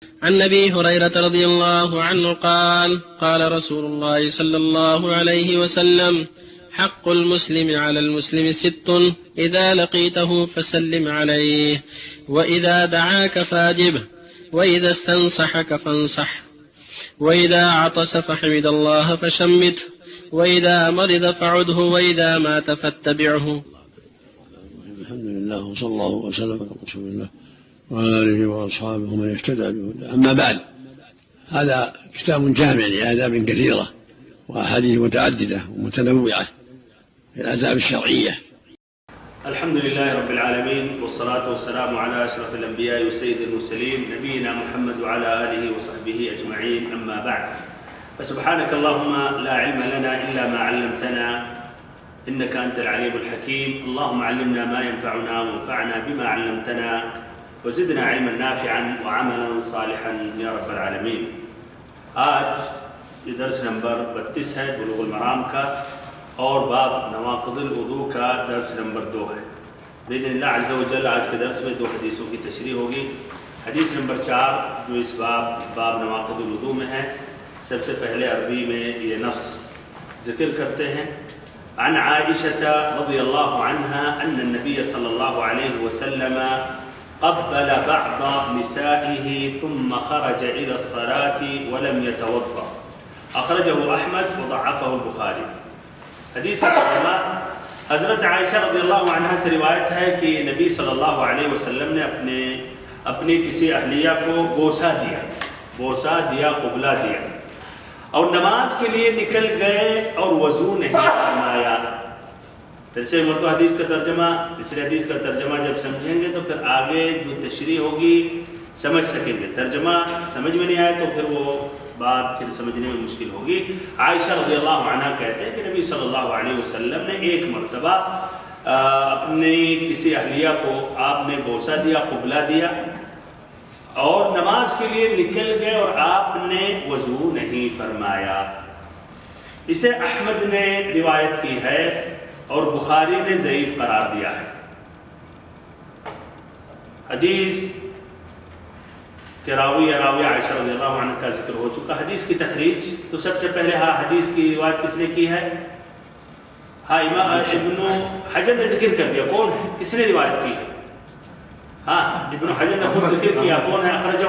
عن أبي هريرة رضي الله عنه قال قال رسول الله صلى الله عليه وسلم: حق المسلم على المسلم 6: إذا لقيته فسلم عليه، وإذا دعاك فاجبه، وإذا استنصحك فانصح، وإذا عطس فحمد الله فشمته، وإذا مرض فعده، وإذا مات فاتبعه. الحمد لله وصلى الله وسلم على رسول الله وعلى آله وأصحابه ومن اهتدى بهداه. أما بعد، هذا كتاب جامع لآداب كثيرة وأحاديث متعددة ومتنوعة في الآداب الشرعية. الحمد لله رب العالمين، والصلاة والسلام على أشرف الأنبياء وسيد المرسلين نبينا محمد وعلى آله وصحبه أجمعين. أما بعد، فسبحانك اللهم لا علم لنا إلا ما علمتنا إنك أنت العليم الحكيم. اللهم علمنا ما ينفعنا وانفعنا بما علمتنا وزدنا علما نافعا وعملا صالحا يا رب العالمین. آج یہ درس نمبر 32 ہے بلوغ المرام کا، اور باب نواقض الوضوء کا درس نمبر 2 ہے. بإذن اللہ عز و جل آج کے درس میں 2 حدیثوں کی تشریح ہوگی. حدیث نمبر 4 جو اس باب نواقض الوضوء میں ہے، سب سے پہلے عربی میں یہ نص ذکر کرتے ہیں. عن عائشة رضی اللہ عنہا ان النبی صلی اللہ علیہ وسلم قبل بعض نسائه ثم خرج إلى الصلاة ولم يتوضأ. أخرجه أحمد وضعفه البخاري. حدیث کا ترجمہ حضرت عائشہ رضی اللہ عنہا سے روایت ہے کہ نبی صلی اللہ علیہ وسلم نے اپنی کسی اہلیہ کو بوسہ دیا، قبلہ دیا، اور نماز کے لیے نکل گئے اور وضو نہیں فرمایا. سے مرتبہ حدیث کا ترجمہ، اس حدیث کا ترجمہ جب سمجھیں گے تو پھر آگے جو تشریح ہوگی سمجھ سکیں گے. ترجمہ سمجھ میں نہیں آئے تو پھر وہ بات پھر سمجھنے میں مشکل ہوگی. عائشہ رضی اللہ عنہ کہتے ہیں کہ نبی صلی اللہ علیہ وسلم نے ایک مرتبہ اپنی کسی اہلیہ کو آپ نے بوسہ دیا، قبلہ دیا، اور نماز کے لیے نکل گئے اور آپ نے وضو نہیں فرمایا. اسے احمد نے روایت کی ہے اور بخاری نے ضعیف قرار دیا ہے. حدیث کے راوی عائشہ رضی اللہ عنہ کا ذکر ہو چکا. حدیث کی تخریج تو سب سے پہلے حدیث کی روایت کس نے کی ہے؟ امام ابن حجر نے ذکر کر دیا. کون ہے؟ کس نے روایت کی ہے؟ ابن حجر نے خود ذکر کیا. کون ہے؟ اخرجہ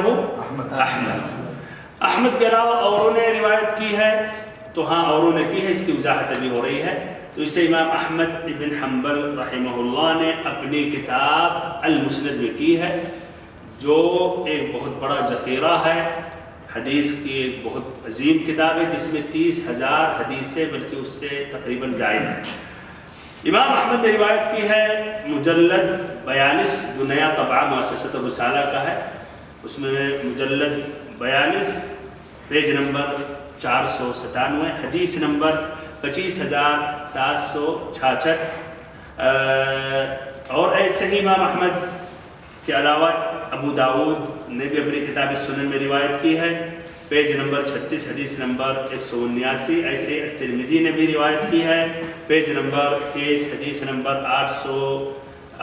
احمد کے علاوہ اوروں نے روایت کی ہے. تو اوروں نے کی ہے، اس کی وضاحت ابھی ہو رہی ہے. تو اسے امام احمد بن حنبل رحمہ اللہ نے اپنی کتاب المسند میں کی ہے، جو ایک بہت بڑا ذخیرہ ہے. حدیث کی ایک بہت عظیم کتاب ہے جس میں 30,000 حدیثیں بلکہ اس سے تقریباً زائد ہیں. امام احمد نے روایت کی ہے مجلد 42 جو نیا طبعہ مؤسسۃ الرسالہ کا ہے، اس میں مجلد 42 پیج نمبر 497، حدیث نمبر 25,766. اور ایسے ہی امام احمد کے علاوہ ابو داود نے بھی اپنی کتاب السنن میں روایت کی ہے، پیج نمبر 36 حدیث نمبر 179. ایسے ترمذی نے بھی روایت کی ہے، پیج نمبر 23 حدیث نمبر 800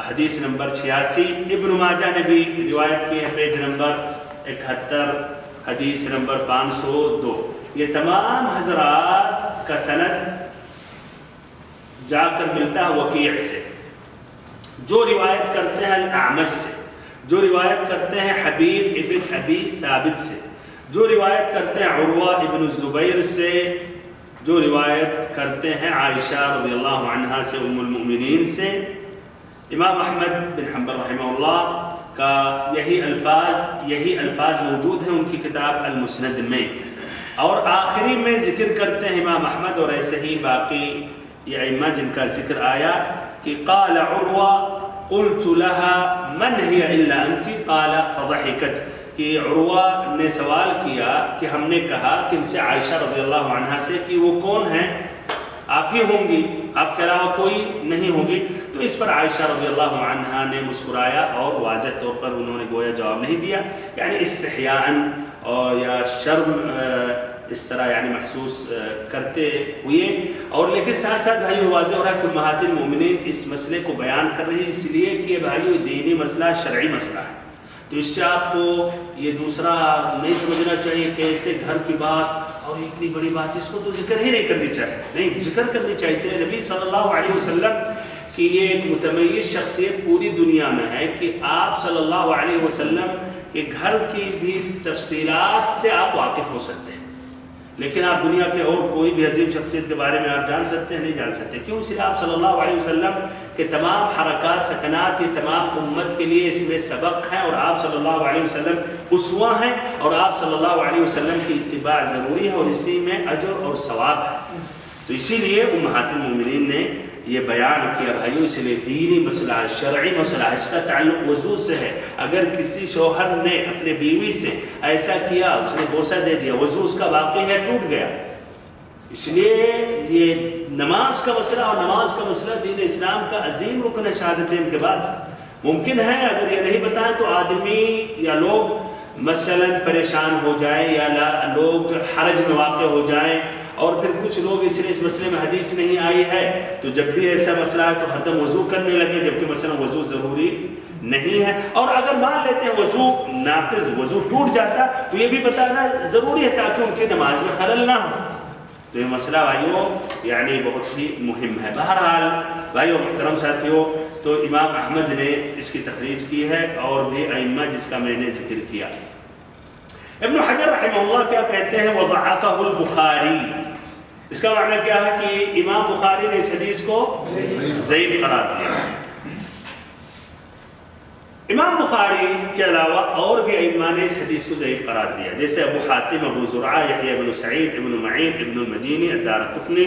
حدیث نمبر 86. ابن ماجہ نے بھی روایت کی ہے، پیج نمبر 71 حدیث نمبر 502. یہ تمام حضرات کا سند جا کر ملتا ہے وکیع سے، جو روایت کرتے ہیں الاعمش سے، جو روایت کرتے ہیں حبیب ابن ابی ثابت سے، جو روایت کرتے ہیں عروہ ابن الزبیر سے، جو روایت کرتے ہیں عائشہ رضی اللہ عنہا سے، ام المؤمنین سے. امام احمد بن حنبل رحمہ اللہ کا یہی الفاظ موجود ہیں ان کی کتاب المسند میں. اور آخری میں ذکر کرتے ہیں امام احمد اور ایسے ہی باقی یہ ائمہ جن کا ذکر آیا کہ قال عروہ قلت لها من هي الا انت قال فضحكت، کہ عروہ نے سوال کیا کہ ہم نے کہا کہ ان سے عائشہ رضی اللہ عنہا سے کہ وہ کون ہیں؟ آپ ہی ہوں گی، آپ کے علاوہ کوئی نہیں ہوگی. تو اس پر عائشہ رضی اللہ عنہا نے مسکرایا اور واضح طور پر انہوں نے گویا جواب نہیں دیا، یعنی استحیاءً اور یا شرم اس طرح یعنی محسوس کرتے ہوئے. اور لیکن ساتھ ساتھ بھائیو واضح ہو رہا ہے کہ امہات المومنین اس مسئلے کو بیان کر رہی ہے اس لیے کہ بھائیو دینی مسئلہ شرعی مسئلہ ہے. تو تو اس سے آپ کو یہ دوسرا نہیں سمجھنا چاہیے کہ ایسے گھر کی بات اور اتنی بڑی بات اس کو تو ذکر ہی نہیں کرنی چاہیے، نہیں ذکر کرنی چاہیے۔ اس لیے نبی صلی اللہ علیہ وسلم کی یہ ایک متمیز شخصیت پوری دنیا میں ہے کہ آپ صلی اللہ علیہ وسلم کے گھر کی بھی تفصیلات سے آپ واقف ہو سکتے ہیں، لیکن آپ دنیا کے اور کوئی بھی عظیم شخصیت کے بارے میں آپ جان سکتے ہیں نہیں جان سکتے۔ کیوں؟ اس لیے آپ صلی اللہ علیہ وسلم کے تمام حرکات سکنات یہ تمام امت کے لیے اس میں سبق ہے، اور آپ صلی اللہ علیہ وسلم اسوہ ہیں، اور آپ صلی اللہ علیہ وسلم کی اتباع ضروری ہے، اور اسی میں اجر اور ثواب ہے۔ تو اسی لیے امہات المومنین نے یہ بیان کیا بھائیو، اس لیے دینی مسئلہ ہے، شرعی مسئلہ ہے، اس کا تعلق وضو سے ہے۔ اگر کسی شوہر نے اپنے بیوی سے ایسا کیا، اس نے بوسہ دے دیا، وضو اس کا باقی ہے، ٹوٹ گیا۔ اس لیے یہ نماز کا مسئلہ، اور نماز کا مسئلہ دین اسلام کا عظیم رکن ہے شہادتین کے بعد۔ ممکن ہے اگر یہ نہیں بتائیں تو آدمی یا لوگ مثلا پریشان ہو جائیں، یا لوگ حرج میں واقع ہو جائیں، اور پھر کچھ لوگ اس لیے اس مسئلے میں حدیث نہیں آئی ہے تو جب بھی ایسا مسئلہ ہے تو ہر دم وضو کرنے لگے، جبکہ مثلا وضو ضروری نہیں ہے۔ اور اگر مان لیتے ہیں وضو ناقص، وضو ٹوٹ جاتا، تو یہ بھی بتانا ضروری ہے تاکہ ان کی نماز میں خلل نہ ہو۔ تو یہ مسئلہ بھائیو یعنی بہت ہی مہم ہے۔ بہرحال بھائیو محترم ساتھیو، تو امام احمد نے اس کی تخریج کی ہے، اور بھی ائمہ جس کا میں نے ذکر کیا۔ ابن حجر رحمہ اللہ کیا کہتے ہیں؟ وضعفہ البخاری، اس کا معنی کیا ہے کہ امام بخاری نے اس حدیث کو ضعیف قرار دیا۔ امام بخاری کے علاوہ اور بھی ائمہ نے اس حدیث کو ضعیف قرار دیا، جیسے ابو حاتم، ابو زرعہ، یحییٰ بن سعید، ابن معین، ابن المدینی، الدارقطنی۔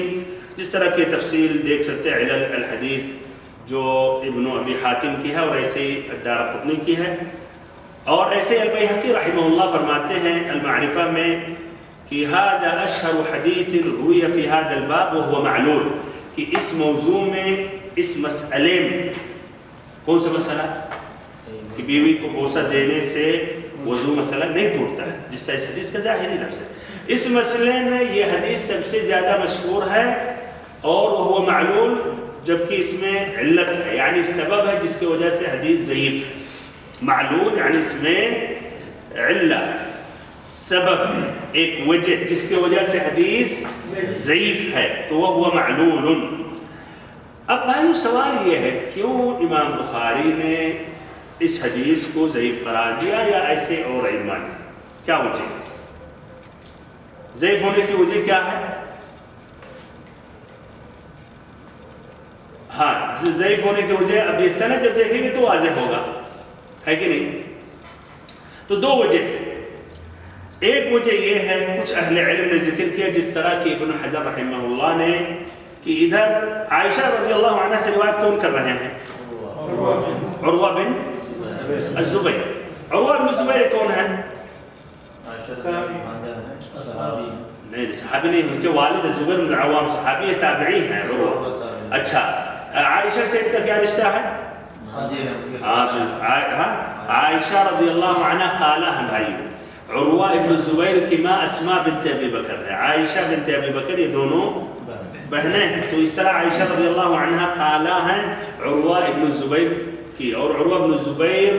جس طرح کی تفصیل دیکھ سکتے ہیں علل الحدیث جو ابن ابی حاتم کی ہے، اور ایسے ہی الدارقطنی کی ہے، اور ایسے البیہقی رحمہ اللہ فرماتے ہیں المعرفہ میں کہ هذا اشہر حدیث روی فی هذا الباب وهو معلول، کہ اس موضوع میں، اس مسئلے میں، کون سا مسئلہ؟ کہ بیوی کو بوسہ دینے سے وضو مسئلہ نہیں ٹوٹتا ہے، جس سے اس حدیث کا ظاہری لفظ ہے۔ اس مسئلے میں یہ حدیث سب سے زیادہ مشہور ہے، اور وہ معلول، جبکہ اس میں علت ہے، یعنی سبب ہے جس کی وجہ سے حدیث ضعیف ہے۔ معلول یعنی اس میں علت، سبب، ایک وجہ جس کی وجہ سے حدیث ضعیف ہے، تو وہ معلول۔ اب بھائیو سوال یہ ہے کیوں امام بخاری نے اس حدیث کو ضعیف قرار دیا، یا ایسے اور ائمہ نے؟ کیا وجہ؟ ضعیف ہونے کی وجہ کیا ہے؟ ہاں، ضعیف ہونے کی وجہ اب یہ سند جب دیکھیں گے تو واضح ہوگا، ہے کہ نہیں؟ تو دو وجہ، ایک وجہ یہ ہے کچھ اہل علم نے ذکر کیا، جس طرح کہ ابن حجر رحمہ اللہ نے، کہ ادھر عائشہ رضی اللہ عنہ سے روایت کون کر رہے ہیں؟ عروہ بن الزبیر۔ عروہ بن الزبیر کون ہے؟ نہیں، صحابی نہیں، ان کے والد الزبیر بن العوام صحابی تابعی ہیں عروہ۔ اچھا، عائشہ سے ان کا کیا رشتہ ہے؟ عائشہ رضی اللہ عنہ خالہ ہیں بھائی۔ عروہ ابن الزبیر کی ماں اسماء بنت ابی بکر ہے، عائشہ بنت ابی بکر، یہ دونوں بہنیں ہیں۔ تو اس طرح عائشہ رضی اللہ عنہ خالہ ہیں عروہ ابن الزبیر کی، اور عروہ ابن الزبیر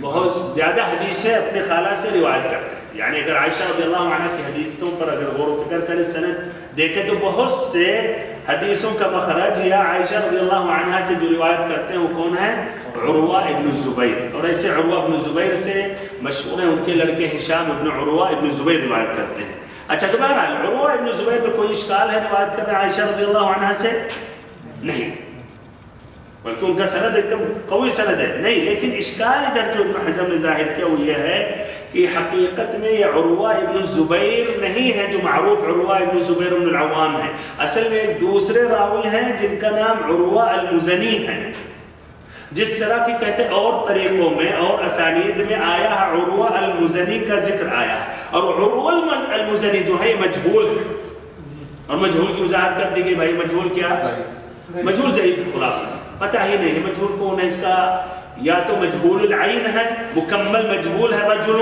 بہت زیادہ حدیثیں اپنے خالہ سے روایت کرتے ہیں۔ یعنی اگر عائشہ رضی اللہ عنہ کی حدیثوں پر اگر غور و فکر کریں، سند دیکھیں، تو بہت سے حدیثوں کا مخرج یا عائشہ رضی اللہ عنہ سے جو روایت کرتے ہیں وہ کون ہے؟ عروہ ابن الزبیر۔ اور ایسے عروہ ابن الزبیر سے مشہور ہیں ان کے لڑکے ہشام ابن عروہ ابن الزبیر روایت کرتے ہیں۔ اچھا، تو بہرحال عروہ ابن الزبیر میں کوئی اشکال ہے روایت کرنے عائشہ رضی اللہ عنہ سے؟ نہیں، بلکہ ان کا سند ایک دم قوی سند ہے، نہیں۔ لیکن اشکال ادھر جو ابن حزم نے ظاہر کیا وہ یہ ہے کہ حقیقت میں یہ عروہ ابن الزبیر نہیں ہے جو معروف عروہ ابن الزبیر بن العوام ہے، اصل میں ایک دوسرے راوی ہیں جن کا نام عروہ المزنی ہے۔ جس طرح کی کہتے ہیں اور طریقوں میں اور اسانید میں آیا ہے عروہ المزنی کا ذکر آیا، اور عروہ المزنی جو ہے مجہول ہے، اور مجہول کی وضاحت کر دی گئی۔ بھائی مجہول کیا؟ مجہول ضعیف خلاصہ، پتہ ہی نہیں ہے مجہول کون ہے۔ اس کا یا تو مجہول العین ہے، مکمل مجہول ہے، رجل،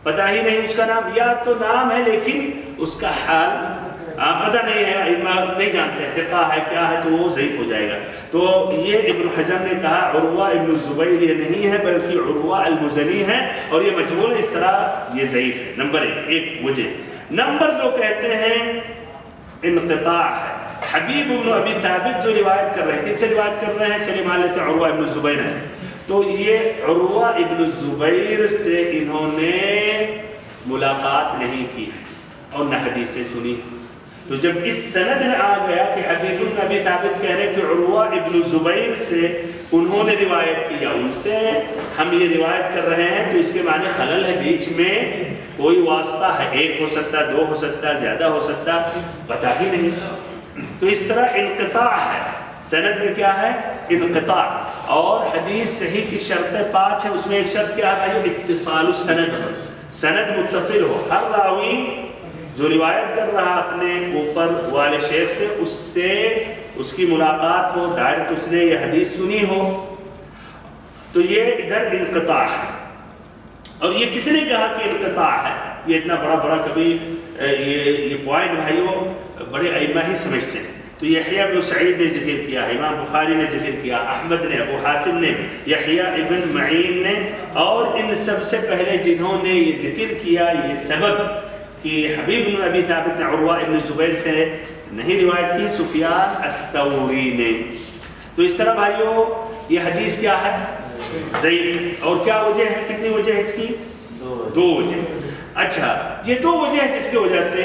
پتہ ہی نہیں اس کا نام، یا تو نام ہے لیکن اس کا حال پتہ نہیں ہے، ائمہ نہیں جانتے فقہ ہے کیا ہے، تو وہ ضعیف ہو جائے گا. تو یہ ابن حزم نے کہا عروہ ابن الزبیر یہ نہیں ہے بلکہ عروہ المزنی ہے، اور یہ مجہول ہے، اس طرح یہ ضعیف ہے. نمبر ایک وجہ. نمبر دو کہتے ہیں انقطاع ہے. حبیب ابن ابی ثابت جو روایت کر رہے ہیں، کس سے روایت کر رہے ہیں؟ چلیے مان لیتے ہیں عروہ ابن الزبیر ہے. تو یہ عروہ ابن الزبیر سے انہوں نے ملاقات نہیں کی ہے اور نہ حدیثیں سنی. تو جب اس سند میں آ گیا کہ حبیب ابن ابی ثابت کہہ رہے ہیں کہ عروہ ابن الزبیر سے انہوں نے روایت کیا، ان سے ہم یہ روایت کر رہے ہیں، تو اس کے معنی خلل ہے، بیچ میں کوئی واسطہ ہے، ایک ہو سکتا، دو ہو سکتا، زیادہ ہو سکتا، پتہ ہی نہیں. تو اس طرح انقطاع ہے. سند میں کیا ہے؟ انقطاع. اور حدیث صحیح کی شرطیں 5 ہیں، اس میں ایک شرط کیا ہے بھائی؟ اتصال السند، سند متصل ہو. ہر راوی جو روایت کر رہا اپنے اوپر والے شیخ سے اس کی ملاقات ہو، ڈائریکٹ اس نے یہ حدیث سنی ہو. تو یہ ادھر انقطاع ہے. اور یہ کس نے کہا کہ انقطاع ہے؟ یہ اتنا بڑا کبھی یہ پوائنٹ بھائیوں بڑے ائمہ ہی سمجھتے ہیں. تو یحییٰ ابن سعید نے ذکر کیا، امام بخاری نے ذکر کیا، احمد نے، ابو حاتم نے، یحییٰ ابن معین نے، اور ان سب سے پہلے جنہوں نے یہ ذکر کیا یہ سبب کہ حبیب بن ابی ثابت نے عروہ ابن زبیر سے نہیں روایت کی، سفیان الثوری نے. تو اس طرح بھائیوں یہ حدیث کیا ہے؟ ضعیف. اور کیا وجہ ہے؟ کتنی وجہ ہے اس کی؟ 2 وجہ. اچھا، یہ 2 وجہ ہے جس کی وجہ سے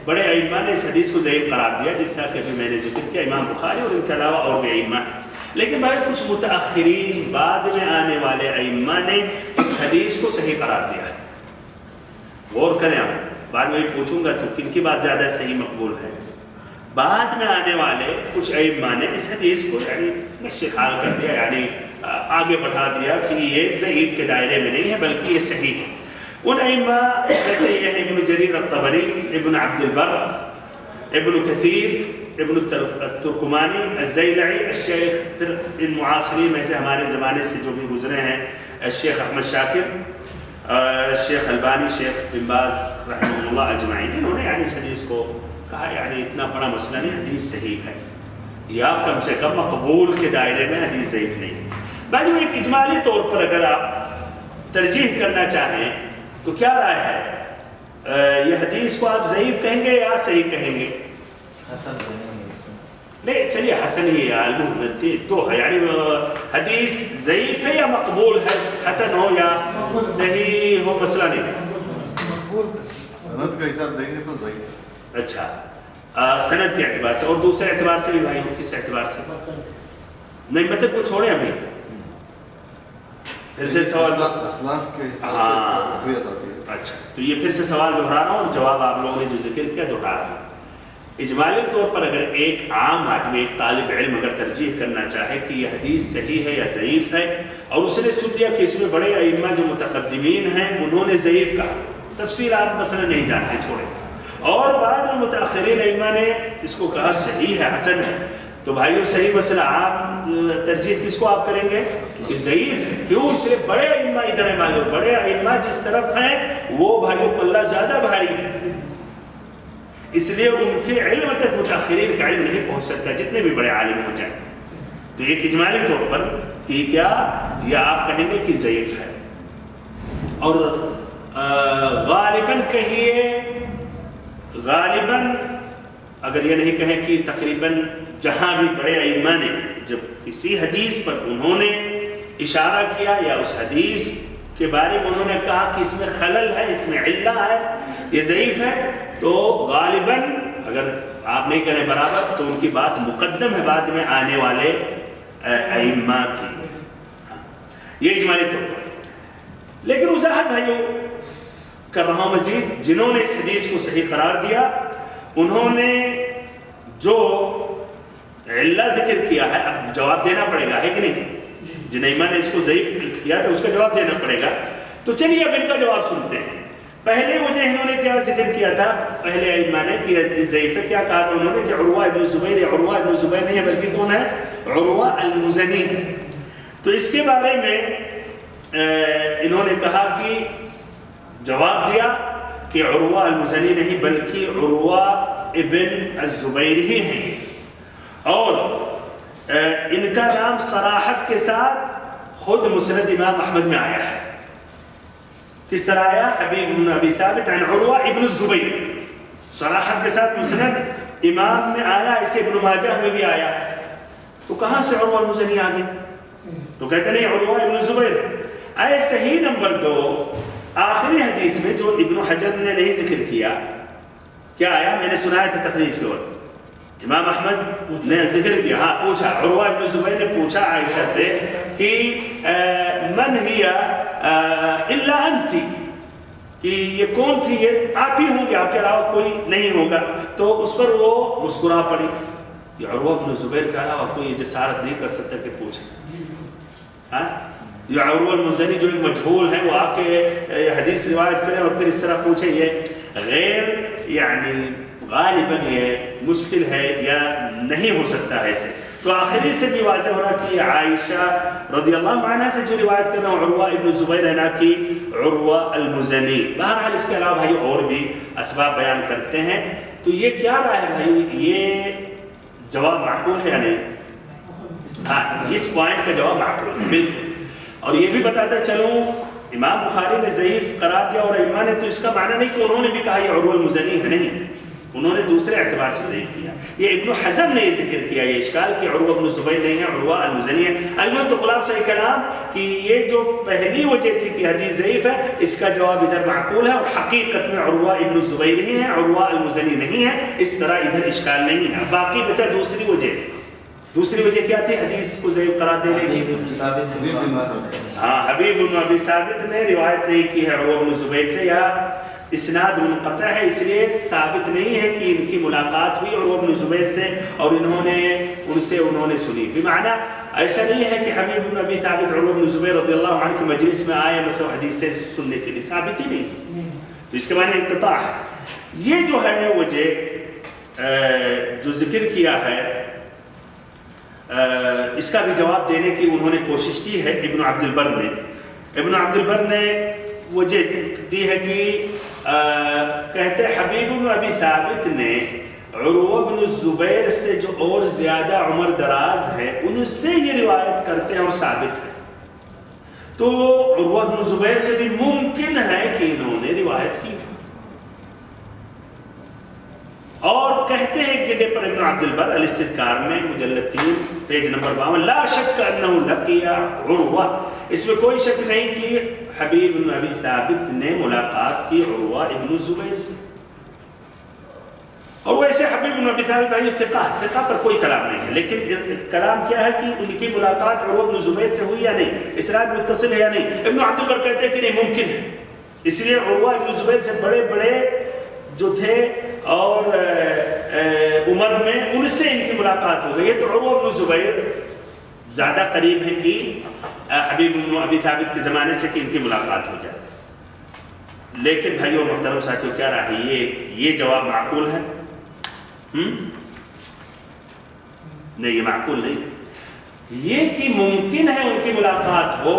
بڑے ائمہ نے اس حدیث کو ضعیف قرار دیا، جس طرح کہ ابھی میں نے ذکر کیا امام بخاری اور ان کے علاوہ اور بھی ائمہ. لیکن بھائی کچھ متأخرین بعد میں آنے والے ائمہ نے اس حدیث کو صحیح قرار دیا ہے. غور کریں آپ، بعد میں پوچھوں گا تو کن کی بات زیادہ صحیح مقبول ہے. بعد میں آنے والے کچھ ائمہ نے اس حدیث کو یعنی مشکل حال کر دیا، یعنی آگے بڑھا دیا کہ یہ ضعیف کے دائرے میں نہیں ہے بلکہ یہ صحیح ہے. ان ائمہ جیسے یہ ابن جریر الطبری، ابن عبد البر، ابن کثیر، ابن الترکمانی، الزیلعی، الشیخ، پھر ان معاصرین میں سے ہمارے زمانے سے جو بھی گزرے ہیں، الشیخ احمد شاکر، شیخ البانی، شیخ بن باز رحمہ اللہ اجمعین، انہوں نے یعنی اس حدیث کو کہا یعنی اتنا بڑا مسئلہ نہیں، حدیث صحیح ہے یا کم سے کم مقبول کے دائرے میں حدیث ضعیف نہیں. بھائی ایک اجمالی طور پر اگر آپ ترجیح کرنا چاہیں تو کیا رائے ہے؟ یہ حدیث کو آپ ضعیف کہیں گے یا صحیح کہیں گے؟ حسن نہیں چلیے حسن ہی ہے تو ہے، یعنی حدیث ضعیف ہے یا مقبول ہے، حسن ہو یا صحیح ہو مسئلہ نہیں. سند کا حساب دیں گے تو ضعیف. اچھا، سند کے اعتبار سے اور دوسرے اعتبار سے بھی بھائی کس اعتبار سے؟ نہیں مطلب کو چھوڑیں ابھی پھر سے سوال. اسلاف کے حساب سے. اچھا، تو یہ پھر سے سوال دہرا رہا ہوں اور جواب آپ لوگوں نے جو ذکر کیا دہرا رہا ہوں. اجمالی طور پر اگر ایک عام آدمی، ایک طالب علم اگر ترجیح کرنا چاہے کہ یہ حدیث صحیح ہے یا ضعیف ہے، اور اس نے سن لیا کہ اس میں بڑے ائمہ جو متقدمین ہیں انہوں نے ضعیف کہا، تفصیل آپ مثلا نہیں جانتے چھوڑیں، اور بعد میں متأخرین ائمہ نے اس کو کہا صحیح ہے، حسن ہے، تو بھائیو صحیح مسئلہ آپ ترجیح کس کو آپ کریں گے؟ کہ ضعیف ہے. کیوں؟ اس لیے بڑے ائمہ ادھر ہیں بھائیو، بڑے ائمہ جس طرف ہیں وہ بھائیو پلہ زیادہ بھاری ہے، اس لیے ان کے علم تک متأخرین کا علم نہیں پہنچ سکتا جتنے بھی بڑے عالم ہو جائیں. تو ایک اجمالی طور پر کہ کیا یہ آپ کہیں گے کہ ضعیف ہے، اور غالباً کہیے، غالباً اگر یہ نہیں کہیں کہ تقریباً جہاں بھی بڑے ائمہ نے جب کسی حدیث پر انہوں نے اشارہ کیا یا اس حدیث کے بارے میں انہوں نے کہا کہ اس میں خلل ہے، اس میں علہ ہے، یہ ضعیف ہے، تو غالباً اگر آپ نہیں کریں برابر تو ان کی بات مقدم ہے بعد میں آنے والے ائمہ کی. یہ اجمالی طور پر. لیکن وضاحت بھائیو کر رہا ہوں مزید، جنہوں نے اس حدیث کو صحیح قرار دیا انہوں نے جو علہ ذکر کیا ہے، اب جواب دینا پڑے گا ہے کہ نہیں؟ جن ائمہ نے اس کو ضعیف کیا تو اس کا جواب دینا پڑے گا. تو چلیے اب ان کا جواب سنتے ہیں. پہلے وجہ انہوں نے کیا ذکر کیا تھا پہلے ائمہ نے کہ ضعیف ہے؟ کیا کہا تھا انہوں نے کہ عروہ ابن زبیر، عروہ ابن زبیر نہیں ہے بلکہ کون ہے؟ عروہ المزنی ہے. تو اس کے بارے میں انہوں نے کہا کہ جواب دیا کہ عروہ المزنی نہیں بلکہ عروہ ابن الزبیر ہی ہیں، اور ان کا نام صراحت کے ساتھ خود مسند امام احمد میں آیا ہے۔ کس طرح آیا؟ حبیب بن ابی ثابت عن عروہ ابن الزبیر، صراحت کے ساتھ مسند امام میں آیا، اسے ابن ماجہ میں بھی آیا۔ تو کہاں سے عروہ المزنی آ گئے؟ تو کہتے نہیں عروہ ابن الزبیر ہے۔ صحیح نمبر 2 آخری حدیث میں جو ابن حجر نے نہیں ذکر کیا، کیا آیا؟ میں نے سنایا تھا تخریج کے وقت، امام احمد نے ذکر کیا، ہاں پوچھا، عروہ ابن زبیر نے پوچھا عائشہ سے کہ من ہی الا انتی، کہ یہ کون تھی؟ یہ آپ ہی ہوں گے، آپ کے علاوہ کوئی نہیں ہوگا۔ تو اس پر وہ مسکرا پڑی، یہ عروہ ابن زبیر کے علاوہ کوئی یہ جسارت نہیں کر سکتا کہ پوچھے۔ ہاں یہ عروہ المزنی جو ایک مجہول ہے، وہ آ کے حدیث روایت کریں اور پھر اس طرح پوچھے، یہ غیر یعنی غالباً یہ مشکل ہے یا نہیں ہو سکتا ہے اسے۔ تو آخری سے بھی واضح ہو رہا کہ عائشہ رضی اللہ عنہ سے جو روایت کر رہا ہوں عروہ ابن زبیر ہے، نہ کہ عروہ المزنی۔ بہرحال اس کے علاوہ بھائی اور بھی اسباب بیان کرتے ہیں۔ تو یہ کیا رہا ہے بھائی؟ یہ جواب معقول ہے یا نہیں؟ ہاں اس پوائنٹ کا جواب معقول ہے بالکل۔ اور یہ بھی بتاتا چلوں، امام بخاری نے ضعیف قرار دیا اور ائمہ نے، تو اس کا معنی نہیں کہ انہوں نے بھی کہا یہ عروہ المزنی ہے، نہیں، انہوں نے دوسرے اعتبار سے ضعیف کیا۔ یہ ابن حزم نے یہ ذکر کیا، یہ اشکال کہ عروہ ابن زبیر نہیں ہے، عروہ المزنی ہے۔ البتہ خلاصہ کلام کہ یہ جو پہلی وجہ تھی کہ حدیث ضعیف ہے، اس کا جواب ادھر معقول ہے، اور حقیقت میں عروہ ابن زبیر ہی ہے، عروہ المزنی نہیں ہے، اس طرح ادھر اشکال نہیں ہے۔ باقی بچا دوسری وجہ، دوسری وجہ کیا تھی حدیث کو ضعیف قرار دینے کی؟ ہاں حبیب بن ابی ثابت نے روایت نہیں کی ہے عروہ بن زبیر سے، یا اسناد منقطع ہے، اس لیے ثابت نہیں ہے کہ ان کی ملاقات ہوئی عروہ بن زبیر سے اور انہوں نے سنی۔ بمعنی ایسا نہیں ہے کہ حبیب بن ابی ثابت عروہ بن زبیر رضی اللہ عنہ کی مجلس میں آئے مثلا حدیث سے سننے کے لیے، ثابت ہی نہیں، تو اس کے معنی انقطاع ہے۔ یہ جو ہے وجہ جو ذکر کیا ہے، اس کا بھی جواب دینے کی انہوں نے کوشش کی ہے ابن عبد البر نے۔ ابن عبد البر نے وجہ دی ہے کہ کہتے حبیب بن ابی ثابت نے عروہ بن الزبیر سے جو اور زیادہ عمر دراز ہے ان سے یہ روایت کرتے ہیں اور ثابت ہے، تو عروہ بن الزبیر سے بھی ممکن ہے کہ انہوں نے روایت کی۔ اور کہتے ہیں ایک جگہ پر ابن عبد البر الاستذکار میں مجلد 3 پیج نمبر 52، لا شک انہ لقی عروہ، اس میں کوئی شک نہیں کہ حبیب بن ابی ثابت نے ملاقات کی عروہ ابن الزبیر سے۔ اور ویسے حبیب بن ابی ثابت یہ فقہ پر کوئی کلام نہیں ہے، لیکن کلام کیا ہے کہ ان کی ملاقات عروہ بن الزبیر سے ہوئی یا نہیں، اسناد متصل ہے یا نہیں۔ ابن عبد البر کہتے ہیں کہ نہیں، ممکن ہے، اس لیے عروہ ابن الزبیر سے بڑے بڑے جو تھے اور عمر میں ان سے ان کی ملاقات ہو گئی ہے، تو عروہ بن الزبیر زیادہ قریب ہے کہ حبیب بن ابی ثابت کے زمانے سے کہ ان کی ملاقات ہو جائے۔ لیکن بھائیو محترم ساتھیو، کیا رہا ہے یہ جواب معقول ہے؟ نہیں، یہ معقول نہیں ہے۔ یہ کہ ممکن ہے ان کی ملاقات ہو،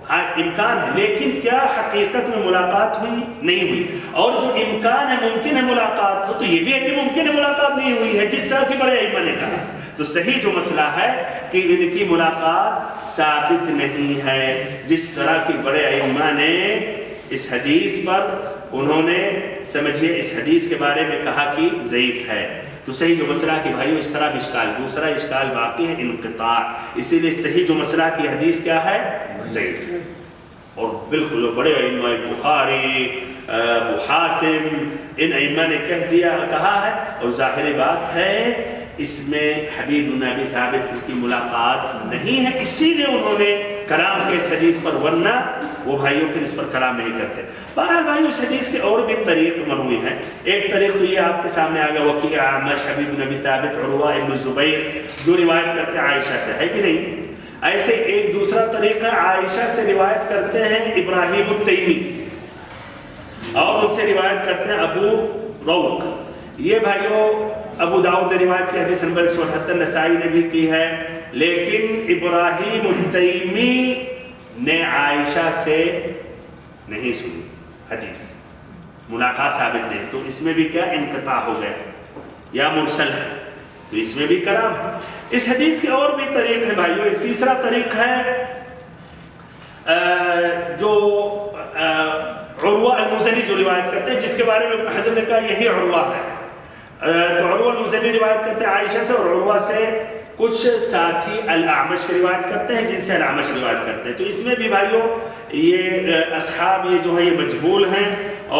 ہاں امکان ہے، لیکن کیا حقیقت میں ملاقات ہوئی؟ نہیں ہوئی۔ اور جو امکان ہے ممکن ہے ملاقات ہو، تو یہ بھی ہے کہ ممکن ہے ملاقات نہیں ہوئی ہے، جس طرح کہ بڑے ائمہ نے کہا۔ تو صحیح جو مسئلہ ہے کہ ان کی ملاقات ثابت نہیں ہے، جس طرح کہ بڑے ائمہ نے اس حدیث پر انہوں نے سمجھے اس حدیث کے بارے میں کہا کہ ضعیف ہے۔ تو صحیح جو مسئلہ کہ بھائیو اس طرح اشکال، دوسرا اشکال باقی ہے انقطاع، اسی لیے صحیح جو مسئلہ کی حدیث کیا ہے؟ ضعیف ہے۔ اور بالکل بڑے ائمہ بخاری، ابو حاتم، ان ائمہ نے کہا ہے، اور ظاہر بات ہے اس میں حبیب بن ابی ثابت کی ملاقات نہیں ہے، اسی لیے انہوں نے کلام کے اس حدیث پر، ورنہ وہ بھائیوں پھر اس پر کلام نہیں کرتے۔ بہرحال بھائیو اس حدیث کے اور بھی طریق مروی ہیں۔ ایک طریق تو یہ آپ کے سامنے آ گیا، وکیع اعمش حبیب بن ابی ثابت عروہ ابن الزبیر جو روایت کرتے ہیں عائشہ سے، ہے کہ نہیں؟ ایسے ایک دوسرا طریقہ عائشہ سے روایت کرتے ہیں ابراہیم التیمی، اور ان سے روایت کرتے ہیں ابو روق۔ یہ بھائیو ابو داؤد نے روایت کی، حدیث نمبر 178، نسائی نے بھی کی ہے، لیکن ابراہیم التیمی نے عائشہ سے نہیں سنی حدیث، ملاقات ثابت نہیں، تو اس میں بھی کیا انقطاع ہو گئے۔ یا مرسل ہے، تو اس میں بھی کلام ہے۔ اس حدیث کے اور بھی طریق ہیں بھائیو۔ ایک تیسرا طریق ہے جو عروہ المزنی جو روایت کرتے ہیں، جس کے بارے میں ابن حجر نے کہا یہی عروہ ہے۔ تو عروہ المزنی روایت کرتے ہیں عائشہ سے، اور عروہ سے کچھ ساتھی الاعمش کی روایت کرتے ہیں، جن سے الاعمش روایت کرتے ہیں۔ تو اس میں بھی بھائیو یہ اصحاب یہ جو ہیں یہ مجہول ہیں،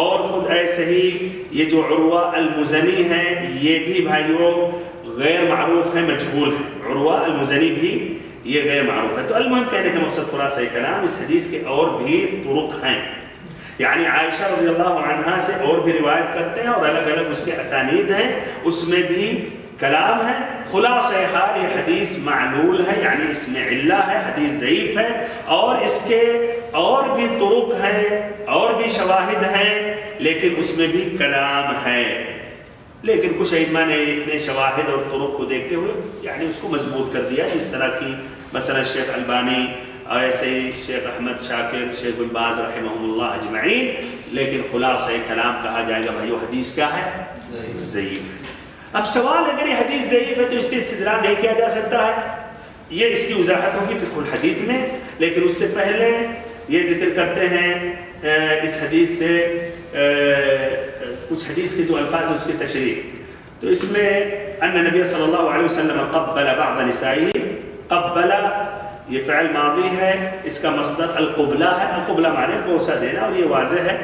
اور خود ایسے ہی یہ جو عروہ المزنی ہیں یہ بھی بھائیو غیر معروف ہیں، مجہول ہیں۔ عروہ المزنی بھی یہ غیر معروف ہے۔ تو المهم کہنے کا مقصد خلاصہ کلام، اس حدیث کے اور بھی طرق ہیں، یعنی عائشہ رضی اللہ عنہا سے اور بھی روایت کرتے ہیں، اور الگ الگ اس کے اسانید ہیں، اس میں بھی کلام ہے۔ خلاصہ حال یہ حدیث معلول ہے، یعنی اس میں علہ ہے، حدیث ضعیف ہے، اور اس کے اور بھی طرق ہیں اور بھی شواہد ہیں، لیکن اس میں بھی کلام ہے۔ لیکن کچھ ائمہ نے اتنے شواہد اور طرق کو دیکھتے ہوئے یعنی اس کو مضبوط کر دیا، جس طرح کی مثلا شیخ البانی، ایسے ہی شیخ احمد شاکر، شیخ بن باز رحمہم اللہ اجمعین۔ لیکن خلاصہ کلام کہا جائے گا بھائیو حدیث کیا ہے؟ ضعیف ہے۔ اب سوال اگر یہ حدیث ضعیف ہے تو اس سے استدلال نہیں کیا جا سکتا ہے، یہ اس کی وضاحت ہوگی فقہ الحدیث میں، لیکن اس سے پہلے یہ ذکر کرتے ہیں اس حدیث سے کچھ حدیث کے جو الفاظ ہیں اس کی تشریح۔ تو اس میں ان نبی صلی اللہ علیہ وسلم قبل بعض نسائه، قبل یہ فعل ماضی ہے، اس کا مصدر القبلہ ہے، القبلہ معنی بوسہ دینا، اور یہ واضح ہے۔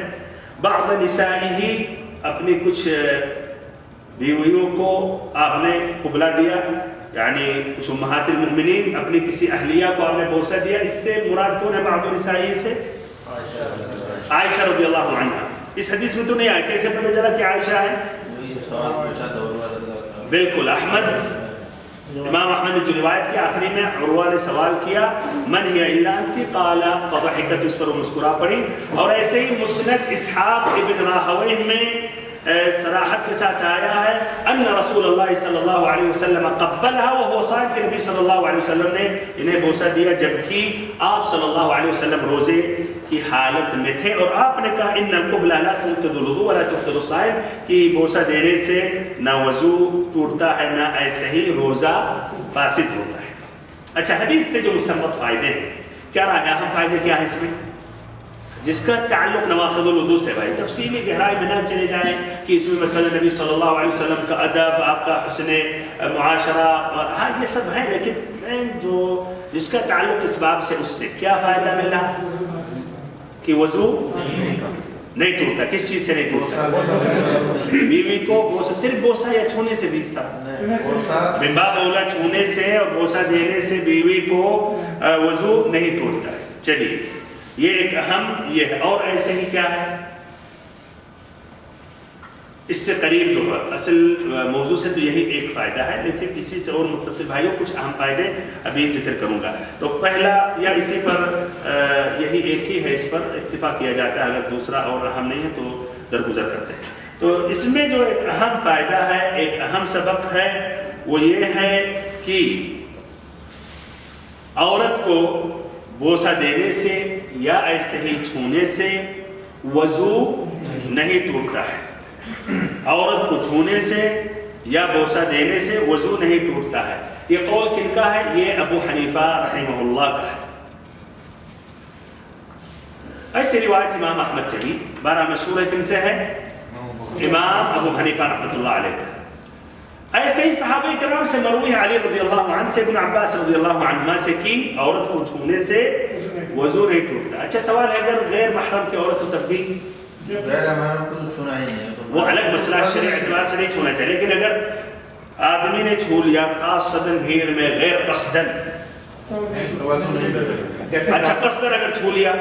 بعض نسائه اپنی کچھ بیویوں کو آپ نے قبلہ دیا، یعنی کچھ امہات المؤمنین اپنی کسی اہلیہ کو آپ نے بوسہ دیا، اس سے مراد کون ہے بعض نسائه سے؟ عائشہ رضی اللہ عنہ۔ اس حدیث میں تو نہیں آیا، کیسے پتہ چلا کہ عائشہ ہے؟ بالکل، احمد، امام احمد نے جو روایت کی آخری میں عروہ نے سوال کیا من ہی الا انت قال فضحکت، اس پر وہ مسکرا پڑی۔ اور ایسے ہی مسند اسحاق ابن راہویہ میں صراحت کے ساتھ آیا ہے ان رسول اللہ صلی اللہ علیہ وسلم قبلها وهو صائم، کہ نبی صلی اللہ علیہ وسلم نے انہیں بوسہ دیا جبکہ آپ صلی اللہ علیہ وسلم روزے کی حالت میں تھے، اور آپ نے کہا ان القبلہ لا تبطل الوضوء ولا تبطل الصائم، کہ بوسہ دینے سے نہ وضو ٹوٹتا ہے نہ ایسے ہی روزہ فاسد ہوتا ہے۔ اچھا، حدیث سے جو مستنبط فائدے ہیں کیا رہا ہے؟ اہم فائدے کیا ہیں اس میں؟ جس کا تعلق نواقض الوضو سے، بھائی تفصیلی گہرائی میں نہ چلے جائیں کہ اس میں مثلا نبی صلی اللہ علیہ وسلم کا ادب، آپ کا حسن معاشرہ، ہاں یہ سب ہے، لیکن جو جس کا تعلق اس باب سے، اس سے کیا فائدہ ملا کہ وضو نہیں ٹوٹتا۔ کس چیز سے نہیں ٹوٹتا؟ بیوی کو بوسہ، صرف بوسہ یا چھونے سے بھی صاحب من باب اولا چھونے سے اور بوسہ دینے سے بیوی کو وضو نہیں ٹوٹتا ہے۔ چلیے یہ ایک اہم یہ ہے، اور ایسے ہی کیا ہے اس سے قریب جو ہے اصل موضوع سے، تو یہی ایک فائدہ ہے، لیکن اسی سے اور متصل بھائیوں کچھ اہم فائدے ابھی ذکر کروں گا۔ تو پہلا یا اسی پر یہی ایک ہی ہے، اس پر اکتفا کیا جاتا ہے، اگر دوسرا اور اہم نہیں ہے تو درگزر کرتے ہیں۔ تو اس میں جو ایک اہم فائدہ ہے، ایک اہم سبق ہے، وہ یہ ہے کہ عورت کو بوسہ دینے سے یا ایسے ہی چھونے سے وضو نہیں ٹوٹتا ہے۔ عورت کو چھونے سے یا بوسہ دینے سے وضو نہیں ٹوٹتا ہے۔ یہ قول کن کا ہے؟ یہ ابو حنیفہ رحمہ اللہ کا ہے۔ ایسی روایت امام احمد سے بھی بارہ مشہور ہے، کن سے ہے؟ امام ابو حنیفہ رحمۃ اللہ علیہ کا۔ ایسے ہی صحابہ کرام سے مروی ہے، علی رضی اللہ عنہ سے، ابن عباس رضی اللہ عنہما سے، کی عورت کو چھونے سے وضو نہیں ٹوٹتا۔ اچھا سوال ہے، اگر غیر محرم کی عورت ہو تب بھی؟ غیر محرم کو تو چھونا ہی نہیں، وہ الگ مسئلہ، شرعی اعتبار سے نہیں چھونا چاہیے، لیکن اگر آدمی نے چھو لیا خاصتاً بھیڑ میں غیر قصدن، اچھا قصدن اگر چھو لیا،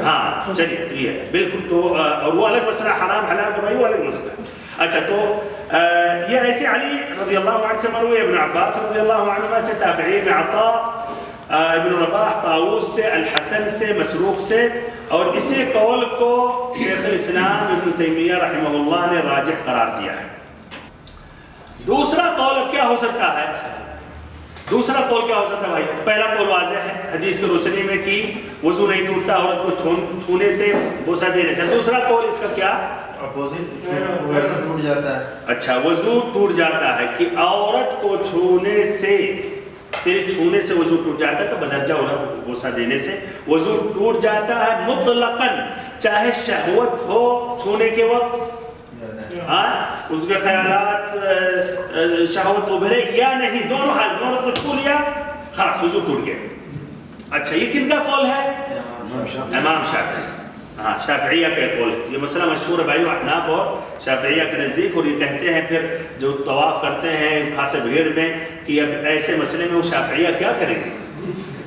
ہاں چلیے تو یہ ہے بالکل، تو اور وہ الگ مسئلہ، حرام حلال کا بھائی وہ الگ مسئلہ۔ اچھا تو یہ ایسے علی رضی اللہ عنہ سے مروی، ابن عباس رضی اللہ عنہ سے، تابعین عطا ابن رباح، طاووس سے، الحسن سے، مسروق سے، اور اسی قول کو شیخ الاسلام ابن تیمیہ رحمہ اللہ نے راجح قرار دیا ہے۔ دوسرا قول کیا ہو سکتا ہے دوسرا قول کیا ہو سکتا ہے بھائی؟ پہلا قول واضح ہے حدیث کی روشنی میں کہ وضو نہیں ٹوٹتا عورت کو چھونے سے بوسہ دینے سے. دوسرا قول اس کا کیا؟ ٹوٹ جاتا ہے. اچھا وضو ٹوٹ جاتا ہے کہ عورت کو چھونے سے صرف چھونے سے وضو ٹوٹ جاتا ہے تو بدرجہ عورت کو بوسہ دینے سے وضو ٹوٹ جاتا ہے مطلقاً، چاہے شہوت ہو چھونے کے وقت، اس کے خیالات شہوت ابھرے یا نہیں، دونوں حالت عورت کو چھو لیا خلاص وضو ٹوٹ گیا. اچھا یہ کن کا قول ہے؟ امام شافعی. ہاں شافعیہ کا قول ہے. یہ مسئلہ مشہور ہے بھائی احناف اور شافعیہ کے نزدیک، اور یہ کہتے ہیں پھر جو طواف کرتے ہیں خاصے بھیڑ میں کہ اب ایسے مسئلے میں وہ شافعیہ کیا کریں گے.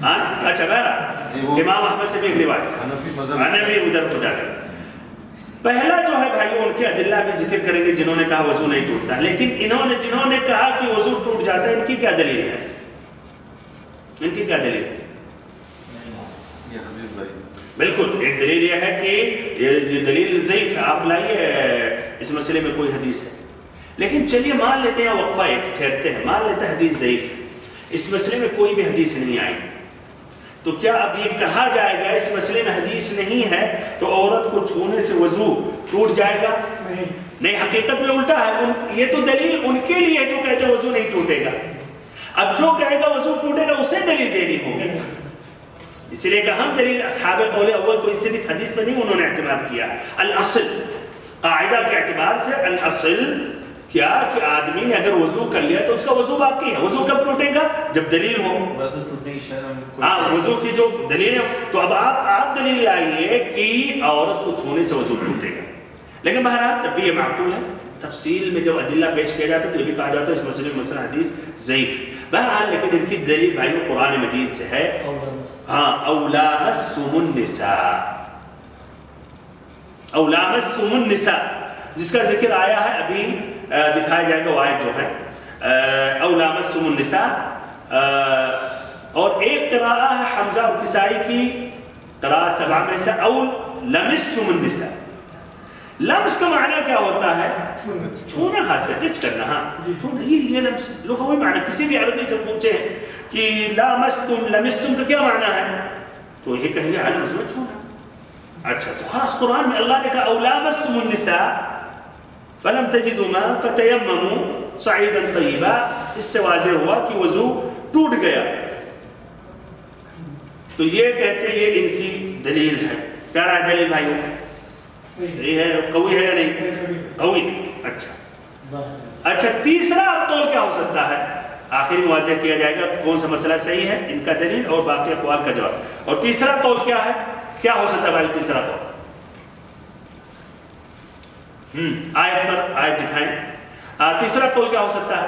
اچھا بہرحال امام احمد سے بھی ایک روایت حنفی ادھر ہو جاتے ہیں. پہلا جو ہے بھائی ان کے ادلہ بھی ذکر کریں گے جنہوں نے کہا وضو نہیں ٹوٹتا ہے، لیکن جنہوں نے کہا کہ وضو ٹوٹ جاتا ہے ان کی کیا دلیل ہے؟ ان کی کیا دلیل ہے؟ بالکل ایک دلیل یہ ہے کہ یہ دلیل ضعیف ہے، آپ لائیے اس مسئلے میں کوئی حدیث ہے. لیکن چلیے مان لیتے ہیں وقفہ ایک ٹھہرتے ہیں، مان لیتے ہیں حدیث ضعیف ہے، اس مسئلے میں کوئی بھی حدیث نہیں آئی، تو کیا اب یہ کہا جائے گا اس مسئلے میں حدیث نہیں ہے تو عورت کو چھونے سے وضو ٹوٹ جائے گا؟ نہیں، حقیقت میں الٹا ہے. یہ تو دلیل ان کے لیے جو کہتے ہیں وضو نہیں ٹوٹے گا. اب جو کہے گا وضو ٹوٹے گا اسے دلیل دینی ہوگی. اس لیے کہ ہم دلیل اصحاب قول اول کو اس صرف حدیث میں نہیں انہوں نے اعتماد کیا. الاصل قاعدہ کے اعتبار سے الاصل کیا کہ آدمی نے اگر وضو کر لیا تو اس کا وضو باقی ہے. وضو کب ٹوٹے گا؟ جب دلیل ہو. ہاں وضو کی جو دلیل ہے. تو اب آپ دلیل لائیے کہ عورت کو چھونے سے وضو ٹوٹے گا. لیکن بہرحال تب بھی یہ معقول ہے. تفصیل میں جب ادلہ پیش کیا جاتا ہے تو یہ بھی کہا جاتا ہے اس مسئلے میں مسئلہ حدیث ضعیف ہے. بہرحال لیکن ان کی دلیل بھائی وہ قرآن مجید سے ہے. ہاں او لامستم النساء، او لامستم النساء جس کا ذکر آیا ہے ابھی دکھایا جائے گا وہ آیت جو ہے او لامستم النساء. اور ایک قراءہ ہے حمزہ اور کسائی کی قراءہ سبع میں سے او لمستم النساء. لمس کا معنی کیا ہوتا ہے؟ چھونا، ہاتھ سے ٹچ کرنا. ہاں چھونا یہ لمس لغوی معنی. کسی بھی عربی سے پوچھے کہ لامستم لمستم کا کیا معنی ہے تو یہ کہیں گے لمس میں چھونا. اچھا تو خاص قرآن میں اللہ نے کہا او لامستم النساء فلم تجدوا ماء فتيمموا صعيدا طيبا. اس سے واضح ہوا کہ وضو ٹوٹ گیا. تو یہ کہتے ہیں یہ ان کی دلیل ہے. کیا رہا ہے دلیل بھائیو؟ صحیح ہے؟ قوی ہے یا نہیں؟ قوی. اچھا تیسرا قول کیا ہو سکتا ہے؟ آخر میں واضح کیا جائے گا کون سا مسئلہ صحیح ہے، ان کا دلیل اور باقی اقوال کا جواب. اور تیسرا قول کیا ہے؟ کیا ہو سکتا ہے بھائی تیسرا قول؟ آیت پر آیت دکھائیں. تیسرا قول کیا ہو سکتا ہے؟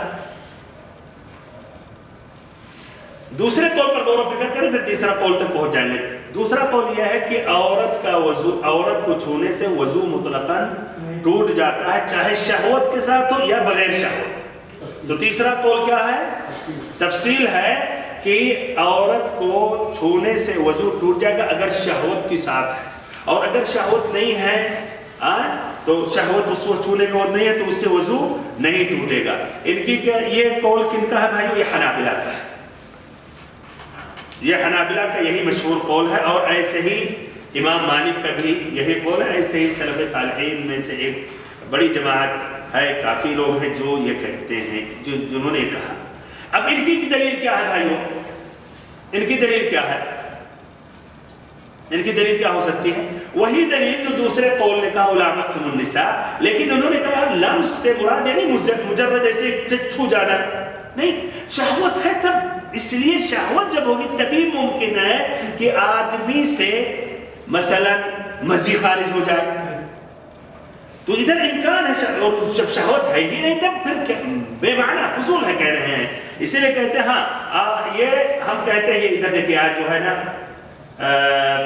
دوسرے قول پر غور و فکر کریں پھر تیسرا قول تک پہنچ جائیں گے. دوسرا قول یہ ہے کہ عورت کو چھونے سے وضو مطلقاً ٹوٹ جاتا ہے چاہے شہوت کے ساتھ ہو یا بغیر شہوت. تو تیسرا قول کیا ہے؟ تفصیل ہے کہ عورت کو چھونے سے وضو ٹوٹ جائے گا اگر شہوت کے ساتھ ہے، اور اگر شہوت نہیں ہے تو شہوت اس کو چھونے کا وضو نہیں ہے تو اس سے وضو نہیں ٹوٹے گا. ان کی یہ قول کن کا ہے بھائی؟ یہ حنابلہ کا ہے. یہ حنابلہ کا یہی مشہور قول ہے، اور ایسے ہی امام مالک کا بھی یہی قول ہے. ایسے ہی سلف صالحین میں سے ایک بڑی جماعت ہے، کافی لوگ ہیں جو یہ کہتے ہیں، جنہوں نے کہا. اب ان کی دلیل کیا ہے بھائیوں؟ ان کی دلیل کیا ہے؟ ان کی دلیل کیا ہو سکتی ہے؟ وہی دلیل جو دوسرے قول نے کہا لامستم النساء، لیکن انہوں نے کہا لمس سے مراد یعنی مجرد ایسے چھو جانا نہیں، شہوت ہے تب. اس لیے شہوت جب ہوگی تبھی ممکن ہے کہ آدمی سے مثلا مزی خارج ہو جائے. تو ادھر امکان ہے، اور جب شہوت ہے ہی نہیں تب پھر کیا بے معنی فضول ہے کہہ رہے ہیں. اسی لیے کہتے ہیں ہاں یہ ہم کہتے ہیں یہ ادھر دیکھیں آج جو ہے نا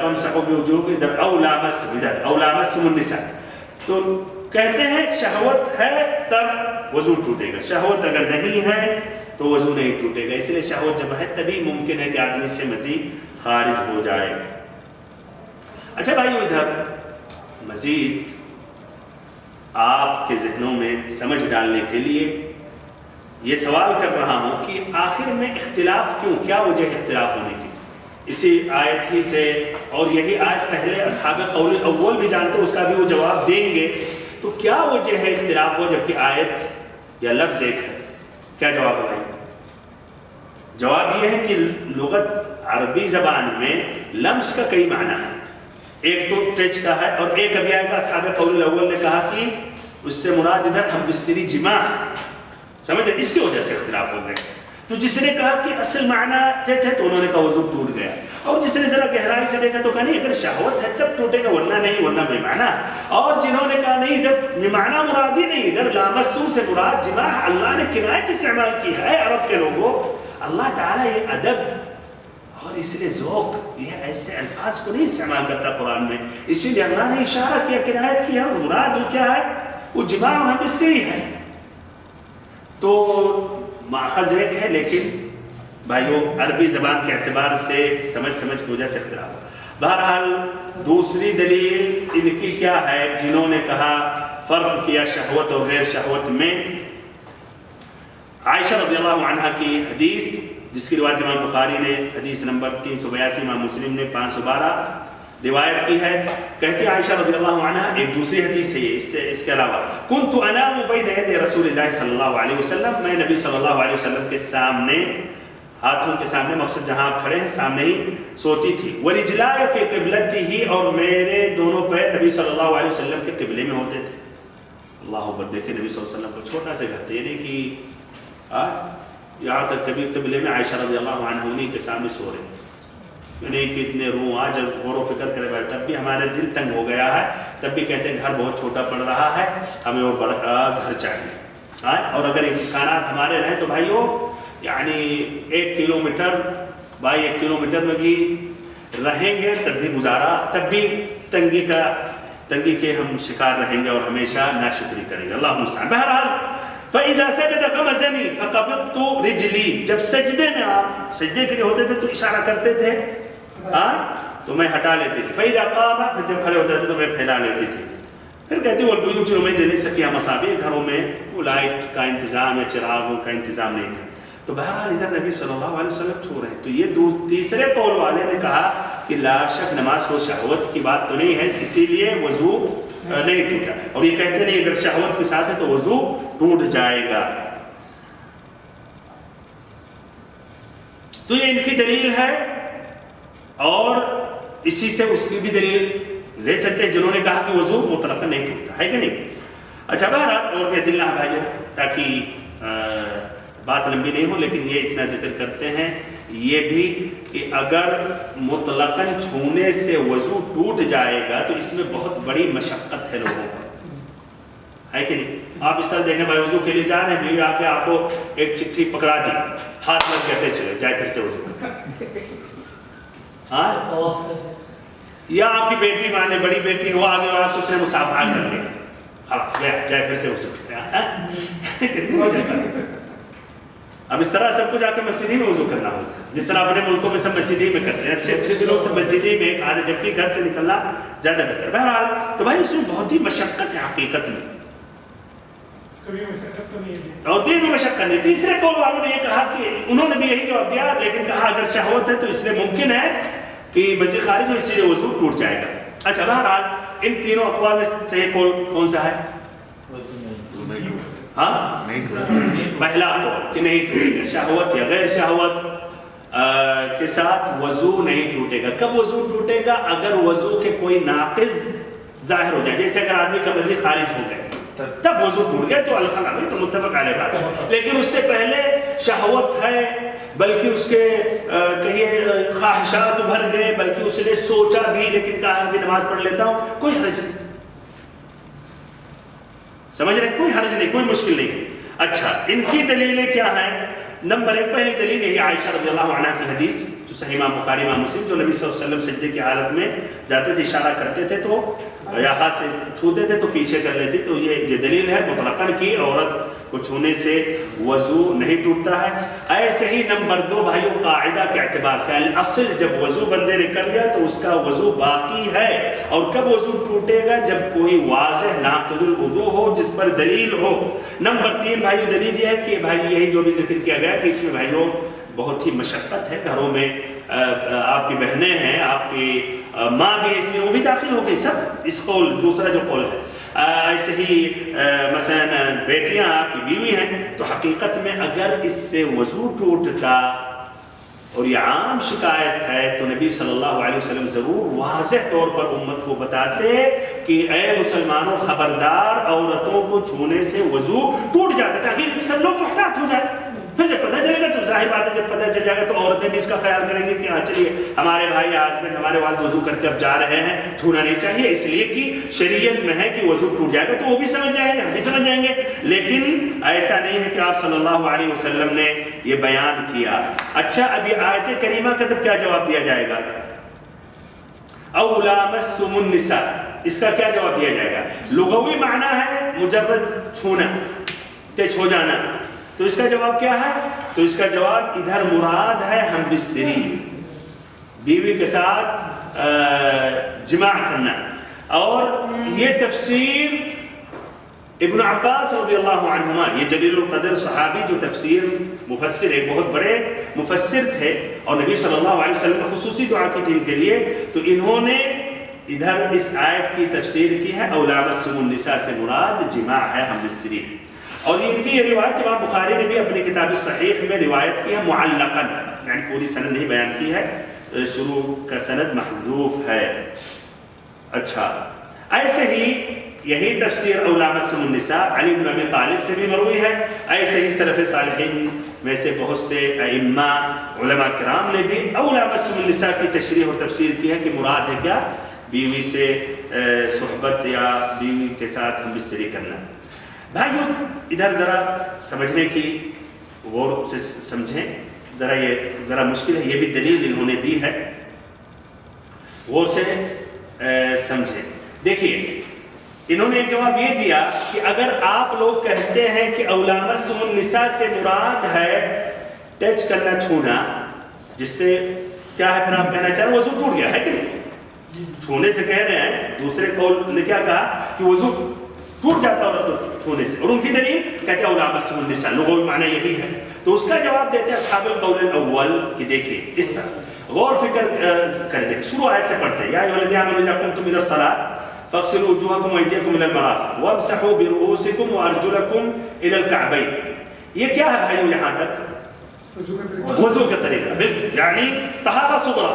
فامسحوا بوجوہکم ادھر او لامستم، ادھر او لامستم النساء، تو کہتے ہیں شہوت ہے تب وضو ٹوٹے گا، شہوت اگر نہیں ہے تو وضو نہیں ٹوٹے گا. اس لیے شہوت جب ہے تبھی ممکن ہے کہ آدمی سے مزید خارج ہو جائے. اچھا بھائیو ادھر مزید آپ کے ذہنوں میں سمجھ ڈالنے کے لیے یہ سوال کر رہا ہوں کہ آخر میں اختلاف کیوں، کیا وجہ اختلاف ہونے کی؟ اسی آیت ہی سے، اور یہی آیت پہلے اصحاب قول اول بھی جانتے، اس کا بھی وہ جواب دیں گے. تو کیا وجہ ہے اختلاف ہو جبکہ آیت یا لفظ ایک ہے؟ کیا جواب ہے بھائی؟ جواب یہ ہے کہ لغت عربی زبان میں لمس کا کئی معنی ہے. ایک تو ٹچ کا ہے، اور ایک ابھی آئے گا اصحاب قول الاول نے کہا کہ اس سے مراد ادھر ہم بستری جماع، سمجھے، اس کی وجہ سے اختلاف ہو گئے. تو جس نے کہا کہ اصل معنی ٹچ ہے تو انہوں نے کہا وضو ٹوٹ گیا، اور جس نے ذرا گہرائی سے دیکھا تو کہا نہیں اگر شہوت ہے تب ٹوٹے گا ورنہ نہیں، ورنہ بے معنی. اور جنہوں نے کہا نہیں ادھر بے معنی مراد ہی نہیں، ادھر لامستم سے مراد جماع، اللہ نے کنایت استعمال کی ہے. عرب کے لوگوں، اللہ تعالیٰ یہ ادب اور اس لیے ذوق، یہ ایسے الفاظ کو نہیں استعمال کرتا قرآن میں، اسی لیے اللہ نے اشارہ کیا، کنایت کیا، اور مراد کیا ہے؟ وہ جماع اور ہم بستری ہے. تو ماخذ ایک ہے، لیکن بھائیو عربی زبان کے اعتبار سے سمجھ کی وجہ سے اختلاف ہو. بہرحال دوسری دلیل ان کی کیا ہے؟ جنہوں نے کہا فرق کیا شہوت اور غیر شہوت میں، عائشہ رضی اللہ عنہ کی حدیث جس کی روایت امام بخاری نے حدیث نمبر 382، امام مسلم نے 512 روایت کی ہے. کہتی عائشہ رضی اللہ عنہ، ایک دوسری حدیث ہے اس کے علاوہ، کنت انام بین یدی رسول اللہ صلی اللہ علیہ وسلم، میں نبی صلی اللہ علیہ وسلم کے سامنے، ہاتھوں کے سامنے، مقصد جہاں آپ کھڑے ہیں سامنے ہی سوتی تھی. ورجلائے فی قبلتہ، اور میرے دونوں پیر نبی صلی اللہ علیہ وسلم کے قبلے میں ہوتے تھے. اللہ اکبر. دیکھیں نبی صلی اللہ علیہ وسلم کو چھوٹا سے گھر تھے، یعنی کہ یہاں تک کبھی قبلے میں عائشہ رضی اللہ عنہ انہی کے سامنے سو رہے، یعنی کہ اتنے روح آج غور و فکر کرے بھائی، تب بھی ہمارے دل تنگ ہو گیا ہے، تب بھی کہتے ہیں گھر بہت چھوٹا پڑ رہا ہے، ہمیں وہ بڑا گھر چاہیے. اور اگر امکانات ہمارے رہیں تو بھائیو یعنی 1 کلومیٹر بائی 1 کلومیٹر میں بھی رہیں گے تب بھی گزارا، تب بھی تنگی کے ہم شکار رہیں گے اور ہمیشہ ناشکری کریں گے. اللہ مستعان. بہرحال فَإِذَا سَجَدَ خَمَزَنِي فَقَبِضْتُ رِجْلِي، جب سجدے میں آپ سجدے کے لیے ہوتے تھے تو اشارہ کرتے تھے تو میں ہٹا لیتی تھی. فَإِذَا قَامَ، پھر جب کھڑے ہوتے تھے تو میں پھیلا لیتی تھی. پھر کہتی وَالْبُيُوتِ الْأُمَيْدِ لَيْسَ فِيهَا مَصَابِيحُ، گھروں میں وہ لائٹ کا انتظام یا چراغوں کا انتظام نہیں تھا. تو بہرحال ادھر نبی صلی اللہ علیہ وسلم چھو رہے ہیں. تو یہ تیسرے قول والے نے کہا کہ لا شک نماز کو شہوت کی بات تو نہیں ہے، اسی لیے وضو نہیں ٹوٹا. اور یہ کہتے نہیں اگر شہوت کے ساتھ ہے تو وضو ٹوٹ جائے گا. تو یہ ان کی دلیل ہے، اور اسی سے اس کی بھی دلیل لے سکتے ہیں جنہوں نے کہا کہ وضو مطلقاً نہیں ٹوٹتا ہے کہ نہیں. اچھا بہرحال اور بھی ادلہ بھائیو، تاکہ بات لمبی نہیں ہو، لیکن یہ اتنا ذکر کرتے ہیں یہ بھی کہ اگر مطلقاً چھونے سے وضو ٹوٹ جائے گا تو اس میں بہت بڑی مشقت ہے لوگوں کو، ہے کہ نہیں. آپ اس طرح دیکھیں بھائی وضو کے لیے جا رہے ہیں، بیوی آ کے آپ کو ایک چٹھی پکڑا دی، ہاتھ میں گٹے چلے جائے پھر سے وضو کریں. یا آپ کی بیٹی مان لیں، بڑی بیٹی وہ آگے اور آپ سے اس نے مسافہ کر لیا، خلاص گیا جائے پھر سے وضو کریں. کتنی مشقت ہے. اب اس طرح سب کو جا کے مسجد ہی میں وضو کرنا ہوگا، جس طرح اپنے ملکوں میں سب مسجد ہی میں کرتے ہیں، اچھے بھی لوگ سب مسجد ہی میں کھاتے، جبکہ گھر سے نکلنا زیادہ بہتر. بہرحال تو بھائی اس میں بہت ہی مشقت ہے حقیقت میں، اور دین میں مشقت نہیں. تیسرے قول والوں نے یہ کہا کہ انہوں نے بھی یہی جواب دیا، لیکن کہا اگر شہوت ہے تو اس لیے ممکن ہے کہ مزید خارج ہو، اسی لیے وضو ٹوٹ جائے گا. اچھا بہرحال ان تینوں اقوال میں صحیح قول کون سا ہے؟ ہاں پہلا قول کہ نہیں ٹوٹے گا، شہوت یا غیر شہوت کے ساتھ وضو نہیں ٹوٹے گا. کب وضو ٹوٹے گا؟ اگر وضو کے کوئی ناقض ظاہر ہو جائے، جیسے اگر آدمی کا وضو خارج ہو گئے تب وضو ٹوٹ گیا تو الخلا میں تو متفق علیہ بات ہے. لیکن اس سے پہلے شہوت ہے، بلکہ اس کے کہیے خواہشات ابھر گئے، بلکہ اس نے سوچا بھی لیکن کہا کہ نماز پڑھ لیتا ہوں، کوئی حرج نہیں. سمجھ رہے ہیں؟ کوئی حرج نہیں، کوئی مشکل نہیں ہے. اچھا ان کی دلیلیں کیا ہیں؟ نمبر 1 پہلی دلیل یہی عائشہ رضی اللہ عنہ کی حدیث جو صحیح امام بخاری امام مسلم جو نبی صلی اللہ علیہ وسلم سجدے کی حالت میں جاتے تھے اشارہ کرتے تھے تو یا ہاتھ سے چھوتے تھے تو پیچھے کر لیتے. تو یہ دلیل ہے مطلقاً کی عورت کو چھونے سے وضو نہیں ٹوٹتا ہے. ایسے ہی نمبر 2 بھائیوں قاعدہ کے اعتبار سے الاصل جب وضو بندے نے کر لیا تو اس کا وضو باقی ہے. اور کب وضو ٹوٹے گا؟ جب کوئی واضح ناقض الوضو ہو جس پر دلیل ہو. نمبر 3 بھائیوں دلیل یہ ہے کہ بھائی یہی جو بھی ذکر کیا گیا کہ اس میں بھائیوں بہت ہی مشقت ہے. گھروں میں آپ کی بہنیں ہیں, آپ کی ماں بھی اس میں وہ بھی داخل ہو گئی سب اس قول. دوسرا جو قول ہے ایسے ہی مثلا بیٹیاں آپ کی بیوی ہیں تو حقیقت میں اگر اس سے وضو ٹوٹتا اور یہ عام شکایت ہے تو نبی صلی اللہ علیہ وسلم ضرور واضح طور پر امت کو بتاتے کہ اے مسلمانوں خبردار عورتوں کو چھونے سے وضو ٹوٹ جاتا تاکہ سب لوگ محتاط ہو جائیں. پھر جب پتہ چلے گا تو ظاہر بات ہے جب پتہ چل جائے گا تو عورتیں بھی اس کا خیال کریں گے کہ ہاں چلیے ہمارے بھائی یا ہسبینڈ ہمارے والد وضو کر کے اب جا رہے ہیں, چھونا نہیں چاہیے اس لیے کہ شریعت میں ہے کہ وضو ٹوٹ جائے گا تو وہ بھی سمجھ جائیں گے, ہم بھی سمجھ جائیں گے. لیکن ایسا نہیں ہے کہ آپ صلی اللہ علیہ وسلم نے یہ بیان کیا. اچھا اب یہ آیت کریمہ کا تب کیا جواب دیا جائے گا؟ او لامستم النساء, اس کا کیا جواب دیا جائے گا؟ لغوی معنی ہے مجرد چھونا, ٹچ ہو جانا. تو اس کا جواب کیا ہے؟ تو اس کا جواب ادھر مراد ہے ہم بستری, بیوی کے ساتھ جماع کرنا. اور یہ تفسیر ابن عباس رضی اللہ عنہما, یہ جلیل القدر صحابی جو تفسیر مفسر ایک بہت بڑے مفسر تھے اور نبی صلی اللہ علیہ وسلم نے خصوصی دعا کی تھی ان کے لیے, تو انہوں نے ادھر اس آیت کی تفسیر کی ہے او لامستم النساء سے مراد جماع ہے, ہم بستری ہے. اور ان کی یہ روایت امام بخاری نے بھی اپنی کتاب صحیح میں روایت کی ہے معلقاً, یعنی پوری سند نہیں بیان کی ہے, شروع کا سند محذوف ہے. اچھا ایسے ہی یہی تفسیر او لامستم النساء علی بن ابی طالب سے بھی مروی ہے. ایسے ہی سلف صالحین میں سے بہت سے ائمہ علماء کرام نے بھی او لامستم النساء کی تشریح اور تفسیر کی ہے کہ مراد ہے کیا؟ بیوی سے صحبت یا بیوی کے ساتھ ہم بستری کرنا. بھائیو ادھر ذرا سمجھنے کی غور سے سمجھیں, ذرا مشکل ہے, یہ بھی دلیل انہوں نے دی ہے, غور سے سمجھیں. دیکھیے انہوں نے ایک جواب یہ دیا کہ اگر آپ لوگ کہتے ہیں کہ او لامستم النساء سے مراد ہے ٹچ کرنا, چھونا, جس سے کیا ہے پھر آپ کہنا چاہ رہے ہیں وضو ٹوٹ گیا ہے کہ نہیں؟ چھونے سے کہہ رہے ہیں. دوسرے قول نے کیا کہا کہ وضو ٹوٹ جاتا عورت کو چھونے سے, اور ان کی دلیل کہتے ہیں او لامستم النساء, لغوی معنی یہی ہے. تو اس کا جواب دیتے ہیں اصحاب القول الاول کہ دیکھیے اس طرح غور فکر کریں. دیکھیں شروع آیت سے پڑھتے ہیں یا ایھا الذین آمنوا اذا قمتم الى الصلاۃ فاغسلوا وجوہکم وایدیکم الى المرافق وامسحوا برؤوسکم وارجلکم الى الکعبین. یہ کیا ہے بھائیو یہاں تک؟ وضو کا طریقہ, بالکل یعنی طہارہ صغریٰ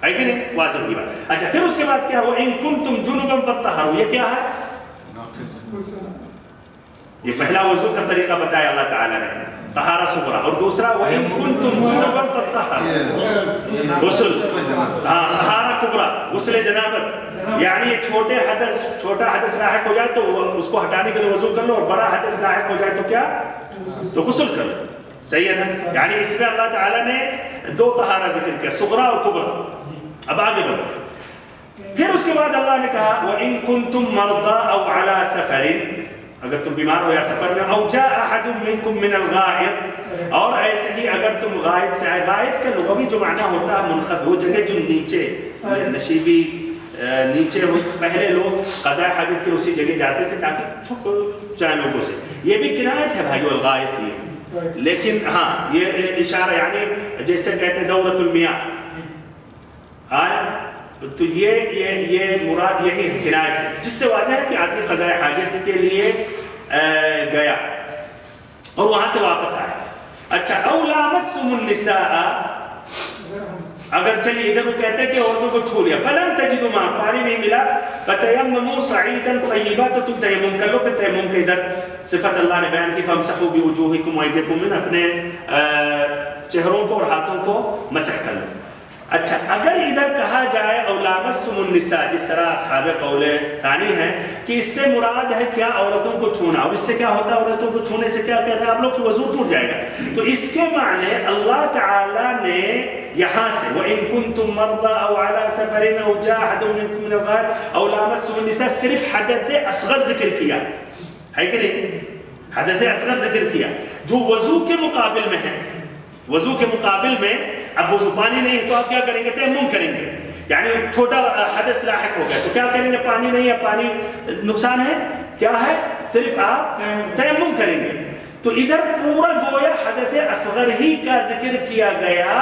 ہے کہ نہیں, واضح ہوگی بات. اچھا پھر اس کے بعد کیا ہوا؟ ان کنتم جنبا فطہروا, یہ کیا ہے؟ یہ پہلا وضو کا طریقہ بتایا اللہ تعالیٰ نے, طہارہ صغریٰ. اور دوسرا وَإِن كُنتُمْ جُنُبًا فَطَّهَّرُوا, غسل, طہارہ کبریٰ, غسل جنابت. یعنی یہ چھوٹا حدث لاحق ہو جائے تو اس کو ہٹانے کے لیے وضو کر لو, اور بڑا حدث لاحق ہو جائے تو کیا؟ تو غسل کر لو. صحیح ہے نا؟ یعنی اس میں اللہ تعالیٰ نے 2 طہارہ ذکر کیا, صغریٰ اور کبریٰ. اب آگے بڑھتے. پھر اس کے بعد اللہ نے کہا وَإِن كُنتُم مَرْضَىٰ أَوْ عَلَىٰ سَفَرٍ, اگر تم بیمار ہو یا سفر میں, او جاء احد منکم من الغائط, اور ایسے ہی اگر تم غائط سے آئے. غائط کا لغوی جو معنی ہوتا ہے منخفض, وہ جگہ جو نیچے نشیبی نیچے ہو. پہلے لوگ قضاء حاجت کے اسی جگہ جاتے تھے تاکہ چھپ جائیں لوگوں سے. یہ بھی کنایت ہے بھائیو الغائط کی, لیکن ہاں یہ اشارہ یعنی جیسے کہتے ہیں دورۃ المیاہ, تو یہ مراد یہی کنایت ہے, جس سے واضح ہے کہ آدمی قضاء حاجت کے لیے گیا اور وہاں سے واپس آیا. اچھا او لامستم النساء, اگر چلیے ادھر وہ کہتے ہیں کہ عورتوں کو چھو لیا, فلم تجدوا ماء, پانی نہیں ملا, فتیمموا صعیدا طیبا, تو تم تیمم کر لو. پھر تیمم کے ادھر صفت اللہ نے بیان کی فامسحوا بوجوہکم وایدیکم, اپنے چہروں کو اور ہاتھوں کو مسح کر لو. اچھا اگر ادھر کہا جائے او لامستم النساء، جس طرح اصحاب قول ثانی ہے کہ اس سے مراد ہے کیا عورتوں کو چھونا، اور اس سے کیا ہوتا ہے عورتوں کو چھونے سے کیا کہتے ہیں آپ لوگ کہ وضو ٹوٹ جائے گا، تو اس کے معنی اللہ تعالیٰ نے یہاں سے وَإِن كُنتُم مَرْضَىٰ أَوْ عَلَىٰ سَفَرٍ أَوْ جَاءَ أَحَدٌ مِّنكُم مِّنَ الْغَائِطِ أَوْ لَامَسْتُمُ النِّسَاءَ صرف حدث اصغر ذکر کیا ہے کہ نہیں، حدث اصغر ذکر کیا جو وضو کے مقابل میں ہے. وضو کے مقابل میں اب وضو پانی نہیں ہے تو آپ کیا کریں گے؟ تیمم کریں گے. یعنی چھوٹا حدث لاحق ہو گیا تو کیا کریں گے؟ پانی نہیں ہے، پانی نقصان ہے، کیا ہے؟ صرف آپ تیمم کریں گے. تو ادھر پورا گویا حدث اصغر ہی کا ذکر کیا گیا،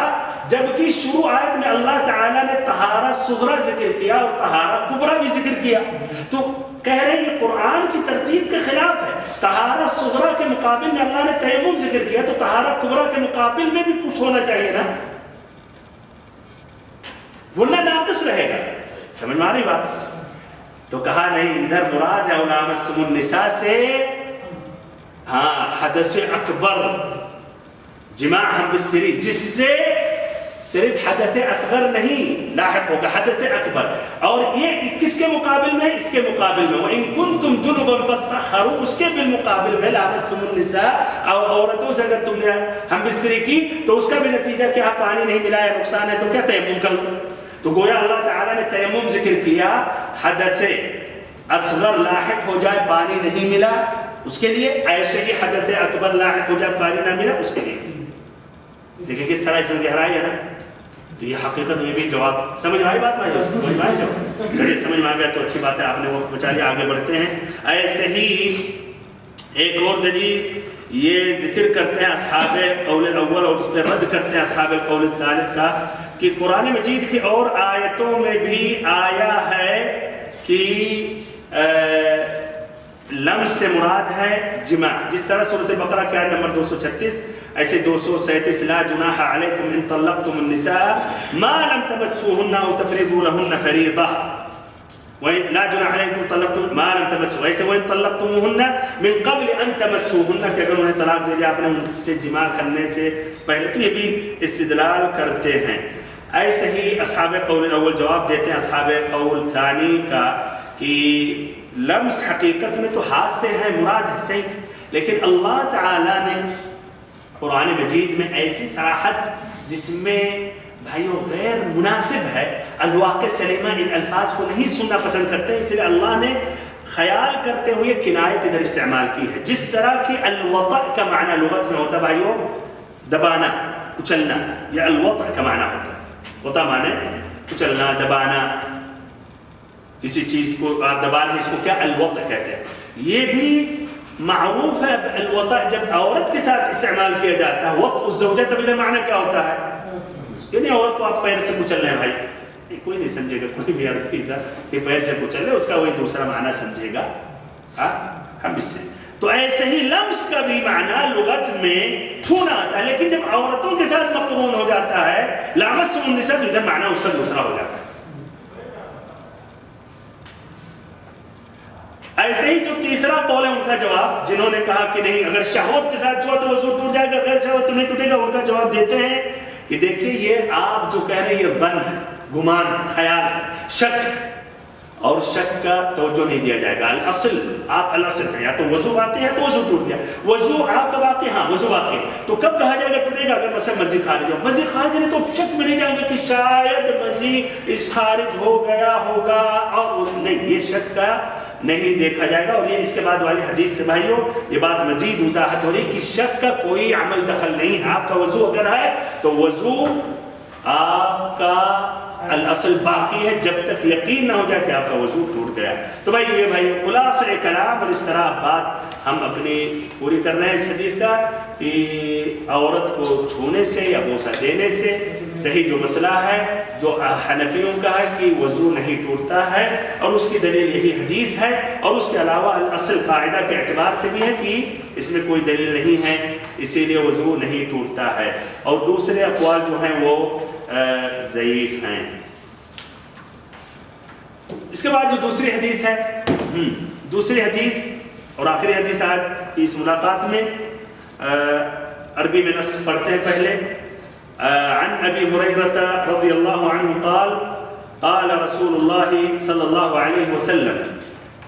جبکہ شروع آیت میں اللہ تعالیٰ نے طہارہ صغرا ذکر کیا اور طہارہ کبرا بھی ذکر کیا. تو کہہ رہے ہیں یہ قرآن کی ترتیب کے خلاف ہے. طہارہ صغرا کے مقابل میں اللہ نے تیمم ذکر کیا، تو طہارہ کبرا کے مقابل میں بھی کچھ ہونا چاہیے نا، ورنہ ناقص رہے گا. سمجھ میں آ رہی بات؟ تو کہا نہیں، ادھر مراد ہے لامستم النساء سے حدث اکبر جماع ہم بالسری، جس سے صرف حدث اصغر نہیں لاحق ہوگا، حدث اکبر. اور یہ کس کے مقابل میں؟ اس کے مقابل میں وَإِن كُنتُم جُنُبًا فَطَّهَّرُوا، اس کے بالمقابل میں لامستم النساء، اور عورتوں سے اگر تم نے ہم بالسری کی تو اس کا بھی نتیجہ کیا؟ پانی نہیں ملا ہے، نقصان ہے، تو کیا تیمم کر لو. تو گویا اللہ تعالیٰ نے تیمم ذکر کیا حدث اصغر لاحق ہو جائے، پانی نہیں ملا اس کے لیے، ایسے ہی حدث اکبر لاحق ہو جائے، پانی نہ ملا اس کے لیے. دیکھیں کس طرح اس میں گہرائی ہے نا. تو یہ حقیقت میں بھی جواب سمجھ آئی بات میں، سمجھ میں آئی جواب. چلیے سمجھ میں آ گیا تو اچھی بات ہے، آپ نے وقت بچا لیا، آگے بڑھتے ہیں. ایسے ہی ایک اور دلیل یہ ذکر کرتے ہیں اصحاب قول الاول اور اس پہ رد کرتے ہیں اصحاب القول الثالث کا، کہ قرآن مجید کی اور آیتوں میں بھی آیا ہے کہ لمس سے مراد ہے جماع. جس طرح سورۃ البقرہ کی آیت نمبر 236، ایسے 237 لا جناح علیکم ان طلقتم النساء ما لم تمسوهن او تفرضوا لهن فریضہ، لا جناح علیکم طلقتم ما لم تمسوا، ایسے وَإِن طلقتموهن من قبل ان تمسوهن، کہ اگر انہیں طلاق دے دیا آپ نے ان سے جماع کرنے سے پہلے، تو یہ بھی استدلال کرتے ہیں. ایسے ہی اصحاب قول الاول جواب دیتے ہیں اصحاب قول ثانی کا کہ لمس حقیقت میں تو ہاتھ سے ہے، مراد ہے صحیح، لیکن اللہ تعالیٰ نے قرآن مجید میں ایسی صراحت جس میں بھائیوں غیر مناسب ہے، الواقع سلیمہ ان الفاظ کو نہیں سننا پسند کرتے، اس لیے اللہ نے خیال کرتے ہوئے کنایت ادھر استعمال کی ہے. جس طرح کی الوطأ کا معنی لغت میں ہوتا بھائیوں دبانا، کچلنا، یہ الوطأ کا معنی ہوتا ہے. وطأ معنی کچلنا، دبانا، کسی چیز کو آپ دبانا، اس کو کیا الوطأ کہتے ہیں. یہ بھی معروف ہے الوطأ جب عورت کے ساتھ استعمال کیا جاتا ہے. وطأ الزوجہ، تب ادھر معنی کیا ہوتا ہے؟ یعنی عورت کو آپ پیر سے کچل رہے ہیں بھائی، کوئی نہیں سمجھے گا، کوئی بھی عربی تھا کہ پیر سے کچل رہے، اس کا وہی دوسرا معنی سمجھے گا ہم اس سے. تو ایسے ہی لمس کا بھی معنی لغت میں چھونا آتا ہے، لیکن جب عورتوں کے ساتھ مقرون ہو جاتا ہے لامستم النساء، تو ادھر معنی اس کا دوسرا ہو جاتا ہے. ایسے ہی جو تیسرا قول ہے ان کا جواب، جنہوں نے کہا کہ نہیں اگر شہوت کے ساتھ چھوا تو وضو ٹوٹ جائے گا، غیر شہوت تو نہیں ٹوٹے گا، ان کا جواب دیتے ہیں کہ دیکھیے یہ آپ جو کہہ رہے ہیں یہ ظن ہے، گمان، خیال، شک، اور شک کا توجہ نہیں دیا جائے گا. الاصل آپ الاصل ہیں، یا تو وضو واقع ہے تو وضو ٹوٹ گیا. وضو آپ کا واقع، ہاں وضو واقع ہے، تو کب کہا جائے گا ٹوٹے گا؟ اگر مثلا مزید خارج ہو. مزید خارج نہیں تو شک میں نہیں جائیں گے کہ شاید مزید اس خارج ہو گیا ہوگا، اور نہیں، یہ شک کا نہیں دیکھا جائے گا. اور یہ اس کے بعد والی حدیث سے بھائیوں یہ بات مزید وضاحت ہو رہی کہ شک کا کوئی عمل دخل نہیں ہے. آپ کا وضو اگر ہے تو وضو آپ کا الاصل باقی ہے جب تک یقین نہ ہو جائے کہ آپ کا وضو ٹوٹ گیا. تو بھائی یہ بھائی خلاصہ کلام، اور اس طرح بات ہم اپنی پوری کر رہے ہیں اس حدیث کا کہ عورت کو چھونے سے یا بوسہ دینے سے صحیح جو مسئلہ ہے جو حنفیوں کا ہے کہ وضو نہیں ٹوٹتا ہے، اور اس کی دلیل یہی حدیث ہے. اور اس کے علاوہ الاصل قاعدہ کے اعتبار سے بھی ہے کہ اس میں کوئی دلیل نہیں ہے، اسی لیے وضو نہیں ٹوٹتا ہے. اور دوسرے اقوال جو ہیں وہ ضعیف ہیں. اس کے بعد جو دوسری حدیث ہے، دوسری حدیث اور آخری حدیث آج کی اس ملاقات میں عربی میں نص پڑھتے ہیں پہلے. عن ابی ہریرہ رضی اللہ عنہ قال قال رسول اللہ صلی اللہ علیہ وسلم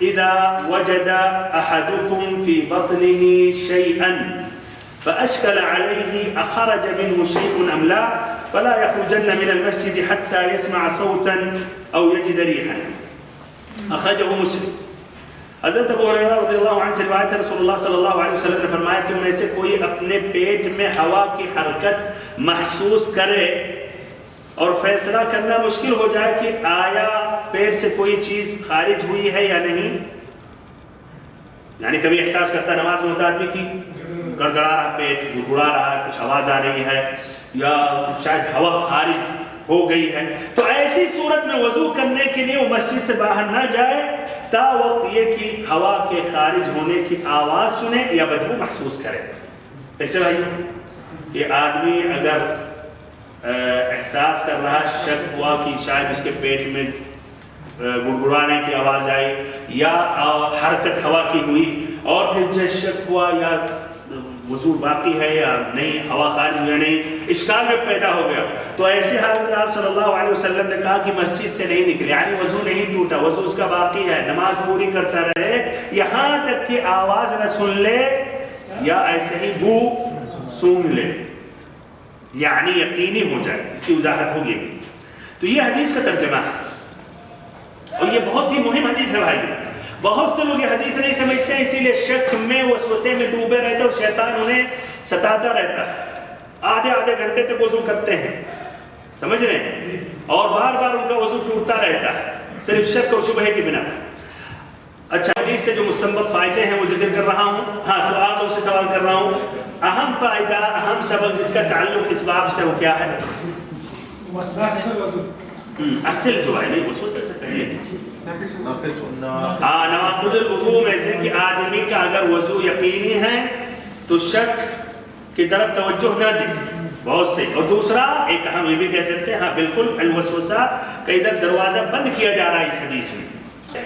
اذا وجد احدكم في بطنه شيئا فاشكل عليه اخرج منه شيء ام لا فلا يخرجن من المسجد حتى يسمع صوتا او يجد ريحا اخرجه مسلم. حضرت ابو ہریرہ رضی اللہ عنہ سے روایت ہے رسول اللہ صلی اللہ علیہ وسلم نے فرمایا تم میں سے کوئی اپنے پیٹ میں ہوا کی حرکت محسوس کرے اور فیصلہ کرنا مشکل ہو جائے کہ آیا پیٹ سے کوئی چیز خارج ہوئی ہے یا نہیں. یعنی کبھی احساس کرتا ہے نماز میں ہوتا آدمی کی گڑگڑا رہا پیٹ گڑگڑا رہا ہے کچھ آواز آ رہی ہے یا شاید ہوا خارج ہو گئی ہے تو ایسی صورت میں وضو کرنے کے لیے وہ مسجد سے باہر نہ جائے تا وقت یہ کہ ہوا کے خارج ہونے کی آواز سنے یا بدبو محسوس کرے. پھر سے بھائی کہ آدمی اگر احساس کر رہا شک ہوا کہ شاید اس کے پیٹ میں گڑگڑانے کی آواز آئی یا حرکت ہوا کی ہوئی اور پھر جب شک ہوا یا وضو باقی ہے یا نہیں ہوا خارج ہوئی یا نہیں اشکال میں پیدا ہو گیا تو ایسی حالت میں آپ صلی اللہ علیہ وسلم نے کہا کہ مسجد سے نہیں نکلے یعنی وضو نہیں ٹوٹا وضو اس کا باقی ہے نماز پوری کرتا رہے یہاں تک کہ آواز نہ سن لے یا ایسے ہی بو سونگھ لے یعنی یقینی ہو جائے. اس کی وضاحت ہوگی. تو یہ حدیث کا ترجمہ ہے اور یہ بہت ہی مہم حدیث ہے بھائی. بہت سے لوگ یہ حدیث نہیں سمجھتے ہیں اسی لیے شک میں وسوسے میں ڈوبے رہتے اور شیطان انہیں ستاتا رہتا ہے. آدھے گھنٹے تک وضو کرتے ہیں سمجھ رہے ہیں اور بار بار ان کا وضو ٹوٹتا رہتا ہے صرف شک اور شبہے کی بنا پر. اچھا حدیث سے جو مستنبط فائدے ہیں وہ ذکر کر رہا ہوں. ہاں تو آپ لوگ سے سوال کر رہا ہوں اہم فائدہ اہم سبق جس کا تعلق اس باب سے وہ کیا ہے؟ اصل جو ہے نہیں وسوسے سے پہلے نواقض الوضو میں سے کہ آدمی کا اگر وضو یقینی ہے تو شک کی طرف توجہ نہ دے بہت سے. اور دوسرا ایک اہم یہ بھی کہہ سکتے ہیں ہاں بالکل الوسوسہ کا ادھر دروازہ بند کیا جا رہا ہے اس حدیث میں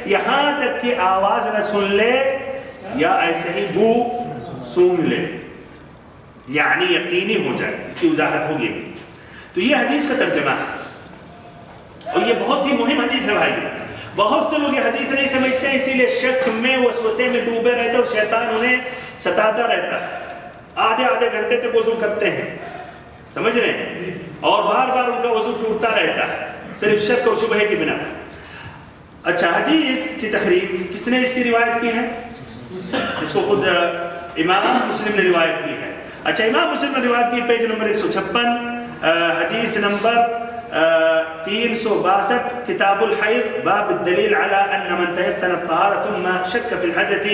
یہاں تک کہ آواز نہ سن لے یا ایسے ہی بو سونگھ لے یعنی یقینی ہو جائے. اس کی وضاحت ہوگی. تو یہ حدیث کا ترجمہ ہے اور یہ بہت ہی مہم حدیث ہے بھائی. بہت سے لوگ یہ حدیث نہیں سمجھتے ہیں اسی لیے شک میں وسوسے میں ڈوبے رہتے اور شیطان انہیں ستاتا رہتا ہے. آدھے گھنٹے تک وضو کرتے ہیں سمجھ رہے ہیں اور بار بار ان کا وضو ٹوٹتا رہتا ہے صرف شک اور شبہے کی بنا پر. اچھا حدیث کی تخریج کس نے اس کی روایت کی ہے؟ اس کو خود امام مسلم نے روایت کی ہے. اچھا امام مسلم نے روایت کی پیج نمبر 156 حدیث نمبر 362 کتاب الحیض باب الدلیل علی ان من تیقن الطہارة ثم شک فی الحدث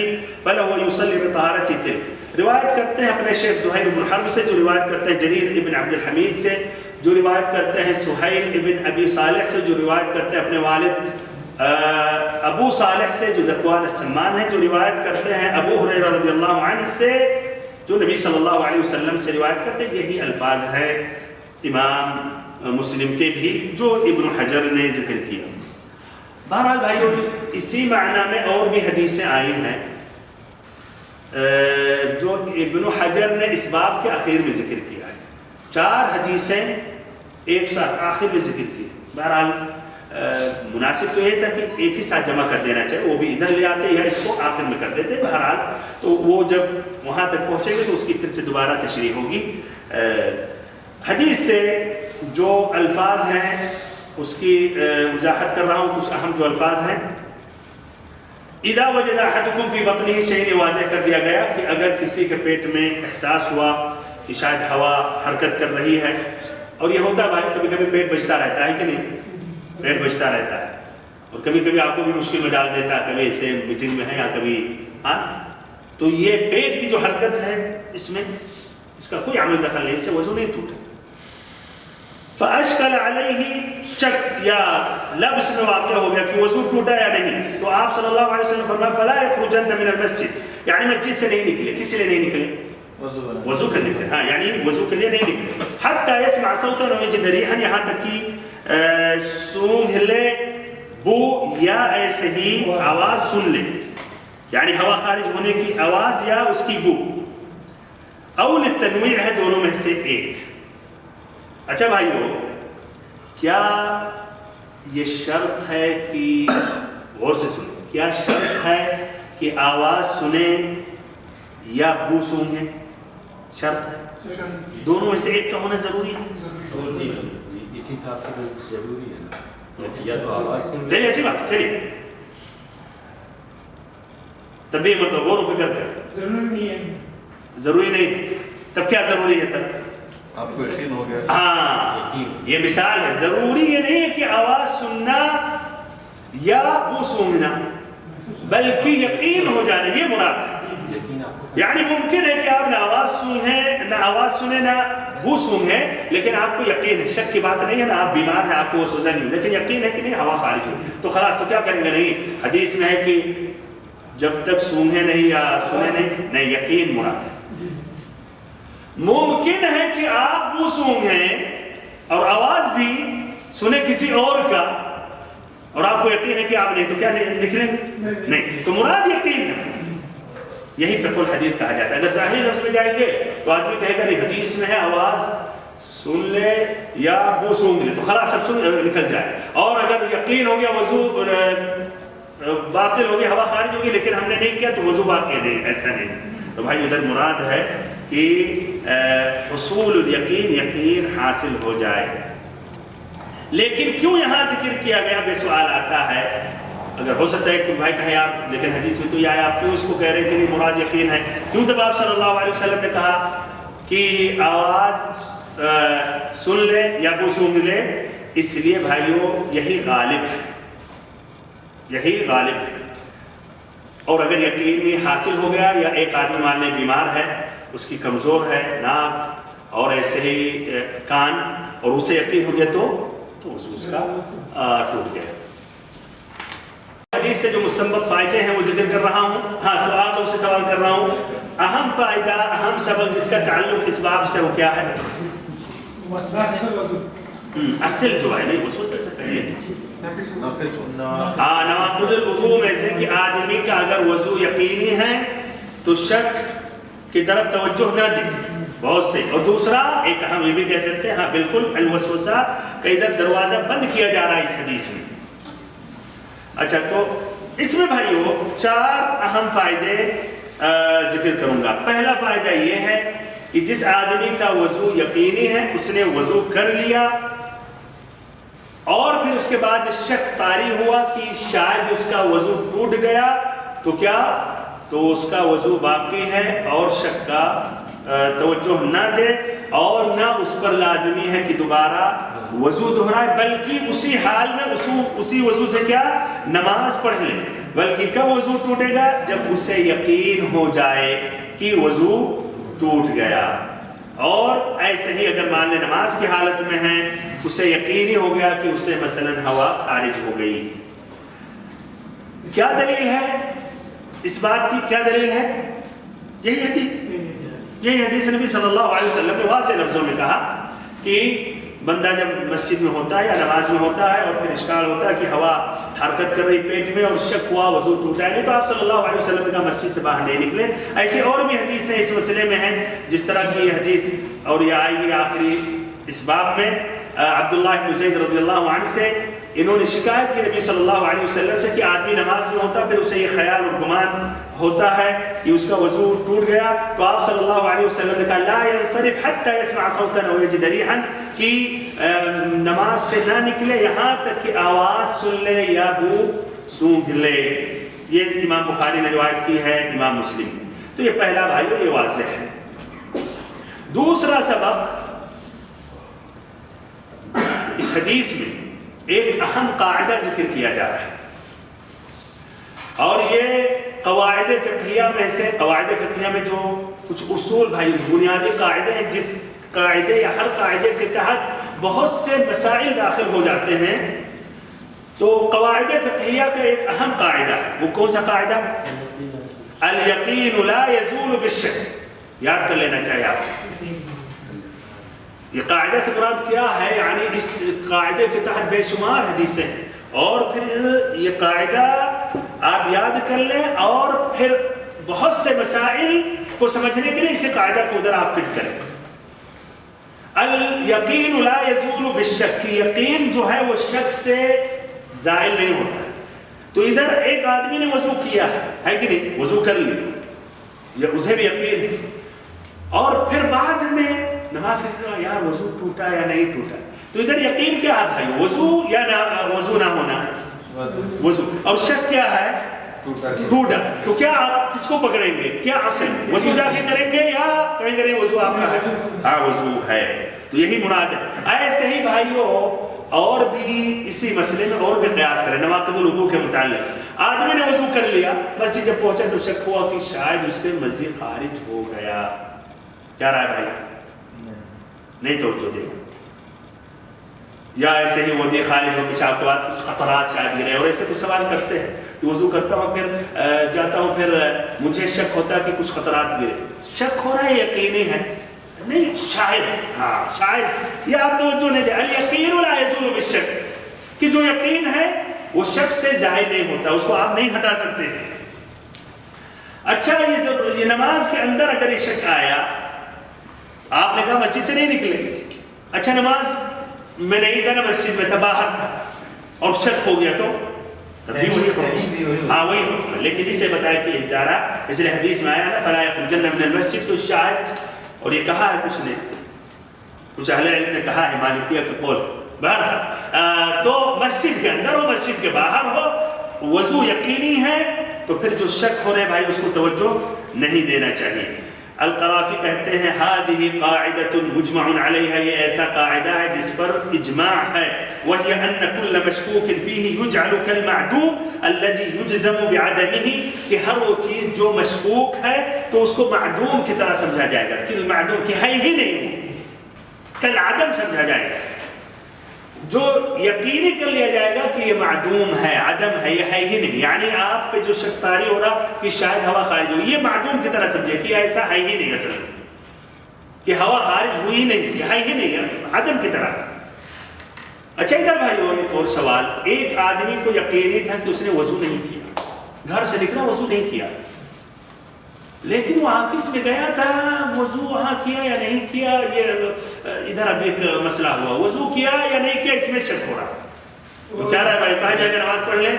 فلہو یصلی بطہارته تلک. روایت کرتے ہیں اپنے شیخ زہیر بن حرب سے جو روایت کرتے ہیں جریر ابن عبد الحمید سے جو روایت کرتے ہیں سہیل ابن ابی صالح سے جو روایت کرتے ہیں اپنے والد ابو صالح سے جو ذکوان السمان ہے جو روایت کرتے ہیں ابو ہریرہ رضی اللہ عنہ سے جو نبی صلی اللہ علیہ وسلم سے روایت کرتے ہیں. یہی الفاظ ہے امام مسلم کے بھی جو ابن حجر نے ذکر کیا. بہرحال بھائیو اسی معنی میں اور بھی حدیثیں آئی ہیں جو ابن حجر نے اس باب کے آخر میں ذکر کیا ہے. 4 حدیثیں ایک ساتھ آخر میں ذکر کی. بہرحال مناسب تو یہ تھا کہ ایک ہی ساتھ جمع کر دینا چاہیے وہ بھی ادھر لے آتے یا اس کو آخر میں کر دیتے. بہرحال تو وہ جب وہاں تک پہنچیں گے تو اس کی پھر سے دوبارہ تشریح ہوگی. حدیث سے جو الفاظ ہیں اس کی وضاحت کر رہا ہوں. کچھ اہم جو الفاظ ہیں اذا وجد احدكم في بطنه شيء واضح کر دیا گیا کہ اگر کسی کے پیٹ میں احساس ہوا کہ شاید ہوا حرکت کر رہی ہے اور یہ ہوتا ہے بھائی کبھی کبھی پیٹ بجتا رہتا ہے کہ نہیں پیٹ بجتا رہتا ہے اور کبھی کبھی آپ کو بھی مشکل میں ڈال دیتا ہے کبھی ایسے میٹنگ میں ہے یا کبھی تو یہ پیٹ کی جو حرکت ہے اس میں اس کا کوئی عمل دخل نہیں اس سے وضو نہیں ٹوٹا. فاشکل علیہ شک یا لبس میں واقع ہو گیا کہ وضو ٹوٹا یا نہیں تو آپ صلی اللہ علیہ وسلم فرمایا فلا یخرجن من المسجد یعنی مسجد سے نہیں نکلے. کس لیے نہیں نکلے؟ وضو کرنے کے لیے. ہاں یعنی وضو کے لیے نہیں نکلے. حتی یسمع صوتا و یجد ریحا یہاں تک کہ سونگھ لے بو یا ایسے ہی آواز سن لے یعنی ہوا خارج ہونے کی آواز یا اس کی بو. اول التنویع ہے دونوں میں سے ایک. اچھا بھائیو، کیا یہ شرط ہے کہ غور سے سنیں، کیا شرط ہے کہ آواز سنیں یا بو سونگیں؟ شرط ہے، دونوں میں سے ایک کا ہونا ضروری ہے؟ اسی حساب سے ضروری ہے نا، یا تو آواز سن، چلیے اچھی بات، چلیے تب بھی مطلب غور و فکر کر، ضروری نہیں ہے، تب کیا ضروری ہے؟ تب آپ کو یقین ہو گیا؟ ہاں، یہ مثال ہے، ضروری یہ نہیں ہے کہ آواز سننا یا بو سونگنا، بلکہ یقین ہو جانا، یہ مراد ہے۔ یعنی ممکن ہے کہ آپ نہ آواز سنیں نہ بو سونگیں، لیکن آپ کو یقین ہے، شک کی بات نہیں ہے نا، آپ بیمار ہیں، آپ کو وسوسہ نہیں، لیکن یقین ہے کہ نہیں ہوا خارج ہو، تو خلاص تو کیا کریں گے؟ نہیں، حدیث میں ہے کہ جب تک سونگیں نہیں یا سنیں نہیں، یقین مراد ہے۔ ممکن ہے کہ آپ بو سونگیں اور آواز بھی سنیں کسی اور کا، اور آپ کو یقین ہے کہ آپ نہیں، تو کیا نکلیں گے؟ نہیں، تو مراد یقین ہے۔ یہی فقہ الحدیث کہا جاتا ہے۔ اگر ظاہری لفظ میں جائیں گے تو آدمی کہے گا نہیں، حدیث میں ہے آواز سن لے یا بو سونگ لے، تو خلاص سب نکل جائے۔ اور اگر یقین ہو گیا وضو باطل ہو گیا، ہوا خارج ہوگی، لیکن ہم نے نہیں کیا تو وضو باقی نہیں، ایسا نہیں۔ تو بھائی ادھر مراد ہے کہ حصول الیقین، یقین حاصل ہو جائے۔ لیکن کیوں یہاں ذکر کیا گیا؟ بے سوال آتا ہے، اگر ہو سکتا ہے کہ بھائی کہیں آپ، لیکن حدیث میں تو یہ آیا، آپ کیوں اس کو کہہ رہے ہیں کہ نہیں مراد یقین ہے؟ کیوں تب آپ صلی اللہ علیہ وسلم نے کہا کہ آواز سن لے یا بو سونگ لے؟ اس لیے بھائیو یہی غالب ہے، یہی غالب ہے۔ اور اگر یقین حاصل ہو گیا، یا ایک آدمی مان لیں بیمار ہے، اس کی کمزور ہے ناک اور ایسے ہی کان، اور اسے یقین ہو گیا تو وضو اس کا ٹوٹ گیا۔ حدیث سے جو مستنبط فائدے ہیں وہ ذکر کر رہا ہوں۔ ہاں، تو آپ سے سوال کر رہا ہوں، اہم فائدہ، اہم سبب جس کا تعلق اس باب سے وہ کیا ہے؟ اصل جو ہے، نہیں وسوسے سے پہلے نواقض الوضو میں سے کہ آدمی کا اگر وضو یقینی ہے تو شک کی طرف توجہ نہ دے، بہت سے۔ اور دوسرا ایک ہم یہ بھی کہہ سکتے ہیں، ہاں بالکل، الوسوسہ کا ادھر دروازہ بند کیا جا رہا ہے اس حدیث میں۔ اچھا، تو اس میں بھائیو 4 اہم فائدے ذکر کروں گا۔ پہلا فائدہ یہ ہے کہ جس آدمی کا وضو یقینی ہے، اس نے وضو کر لیا اور پھر اس کے بعد شک طاری ہوا کہ شاید اس کا وضو ٹوٹ گیا، تو کیا؟ تو اس کا وضو باقی ہے، اور شک کا توجہ نہ دے، اور نہ اس پر لازمی ہے کہ دوبارہ وضو دہرائے، بلکہ اسی حال میں اسی وضو سے کیا؟ نماز پڑھ لے۔ بلکہ کب وضو ٹوٹے گا؟ جب اسے یقین ہو جائے کہ وضو ٹوٹ گیا۔ اور ایسے ہی اگر مان لے نماز کی حالت میں ہے، اسے یقینی ہو گیا کہ اس سے مثلا ہوا خارج ہو گئی۔ کیا دلیل ہے اس بات کی؟ کیا دلیل ہے؟ یہی حدیث نبی صلی اللہ علیہ وسلم نے واضح لفظوں میں کہا کہ بندہ جب مسجد میں ہوتا ہے یا نماز میں ہوتا ہے اور پھر اشکال ہوتا ہے کہ ہوا حرکت کر رہی پیٹ میں اور شک ہوا وضو ٹوٹا ہے، نہیں تو آپ صلی اللہ علیہ وسلم نے کہا مسجد سے باہر نہیں نکلے۔ ایسے اور بھی حدیث ہیں اس مسئلے میں ہیں، جس طرح کی یہ حدیث اور یہ آئے گی آخری اس باب میں، عبداللہ بن زید رضی اللہ عنہ سے انہوں نے شکایت کی نبی صلی اللہ علیہ وسلم سے کہ آدمی نماز میں ہوتا پھر اسے یہ خیال اور گمان ہوتا ہے کہ اس کا وضو ٹوٹ گیا، تو آپ صلی اللہ علیہ وسلم نے کہا لا ينصرف حتى يسمع صوتا او يجد ريحا، کہ نماز سے نہ نکلے یہاں تک کہ آواز سن لے یا بو سونگھ لے۔ یہ امام بخاری نے روایت کی ہے، امام مسلم۔ تو یہ پہلا بھائیو یہ واضح ہے۔ دوسرا سبق، اس حدیث میں ایک اہم قاعدہ ذکر کیا جا رہا ہے، اور یہ قواعد فقہیہ میں سے، قواعد فقہیہ میں جو کچھ اصول بھائی بنیادی قاعدے ہیں، جس قاعدے یا ہر قاعدے کے تحت بہت سے مسائل داخل ہو جاتے ہیں، تو قواعد فقہیہ کا ایک اہم قاعدہ ہے۔ وہ کون سا قاعدہ؟ الیقین لا یزول بالشک۔ یاد کر لینا چاہیے آپ۔ یہ قاعدہ سے مراد کیا ہے؟ یعنی اس قاعدے کے تحت بے شمار حدیثیں ہیں، اور پھر یہ قاعدہ آپ یاد کر لیں، اور پھر بہت سے مسائل کو سمجھنے کے لیے اسی قاعدہ کو ادھر آپ فٹ کریں۔ الیقین لا یزول بالشک، یقین جو ہے وہ شک سے زائل نہیں ہوتا ہے. تو ادھر ایک آدمی نے وضو کیا ہے کہ نہیں، وضو کر لی، یہ اسے بھی یقین ہے، اور پھر بعد میں نماز کے یار وضو ٹوٹا یا نہیں ٹوٹا. تو ادھر یقین کیا ہے بھائی، وضو یا وضو نہ ہونا، وضو. اور شک کیا ہے، ٹوٹا. تو کیا آپ کس کو پکڑیں گے، کیا اصل وضو جا کے کریں گے یا کہیں گے نہیں وضو آپ کا ہے؟ ہاں وضو ہے. تو یہی مراد ہے. ایسے ہی بھائیوں اور بھی اسی مسئلے میں اور بھی قیاس کریں نواقض الوضو کے متعلق. آدمی نے وضو کر لیا، مسجد جب پہنچا تو شک ہوا کہ شاید اس سے مزید خارج ہو گیا. کیا رائے بھائی؟ نہیں توجہ دے. یا ایسے ہی وضو خارج ہو، پیشاب کے بعد کچھ قطرات شاید گرے، اور ایسے تو سوال کرتے ہیں کہ وضو کرتا ہوں پھر جاتا ہوں پھر مجھے شک ہوتا ہے کہ کچھ قطرات گرے. شک ہو رہا ہے یقینی ہے نہیں، شاید، ہاں شاید. یہ آپ توجہ نہیں دے. الیقین لا یزول بالشک، کہ جو یقین ہے وہ شک سے زائل نہیں ہوتا، اس کو آپ نہیں ہٹا سکتے. اچھا یہ نماز کے اندر اگر یہ شک آیا، آپ نے کہا مسجد سے نہیں نکلے، اچھا نماز میں نہیں تھا نا، مسجد میں تھا، باہر تھا، اور شک ہو گیا تو تب بھی وہی حکم. ہاں وہی حکم. لیکن اسے بتایا کہ جا رہا، اس لیے حدیث میں آیا نا فلا یخرجن من المسجد. تو شاید، اور یہ کہا ہے کچھ نے، کچھ اہل علم نے کہا ہے، مالکیہ کا قول بہرحال. تو مسجد کے اندر ہو مسجد کے باہر ہو، وضو یقینی ہے تو پھر جو شک ہو رہے بھائی اس کو توجہ نہیں دینا چاہیے. القرافی کہتے ہیں هذه قاعدة مجمع عليها، یہ ایسا قاعدہ ہے جس پر اجماع ہے. وهي أن كل مشكوك فيه يجعل كالمعدوم الذي يجزم بعدمه، کہ ہر وہ چیز جو مشکوک ہے تو اس کو معدوم کی طرح سمجھا جائے گا، کہ معدوم کی ہے ہی نہیں، کالعدم سمجھا جائے گا. جو یقینی کر لیا جائے گا کہ یہ معدوم ہے، عدم ہے، یہ ہے ہی نہیں. یعنی آپ پہ جو شک طاری ہو رہا کہ شاید ہوا خارج ہوئی، یہ معدوم کی طرح سمجھے کہ ایسا ہے ہی نہیں اصل میں، کہ ہوا خارج ہوئی نہیں، یہ ہے ہی نہیں، عدم کی طرح. اچھا ادھر بھائیو ایک اور سوال. ایک آدمی کو یقینی تھا کہ اس نے وضو نہیں کیا، گھر سے نکلا وضو نہیں کیا، لیکن وہ آفس میں گیا تھا، وضو وہاں کیا یا نہیں کیا، یہ ادھر اب ایک مسئلہ ہوا، وضو کیا یا نہیں کیا، اس میں شک ہو رہا. تو کیا رہا ہے بھائی، کہاں جا کے نماز پڑھ لیں؟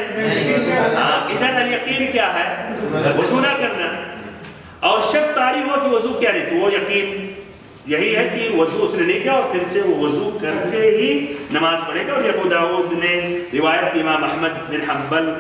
ہاں ادھر الیقین کیا ہے، وضو نہ کرنا. اور شک طاری ہوا کہ وضو کیا نہیں، تو وہ یقین یہی ہے کہ وضو اس نے نہیں کیا، اور پھر سے وہ وضو کر کے ہی نماز پڑھے گا. اور ابو داؤد نے روایت کی امام احمد بن حنبل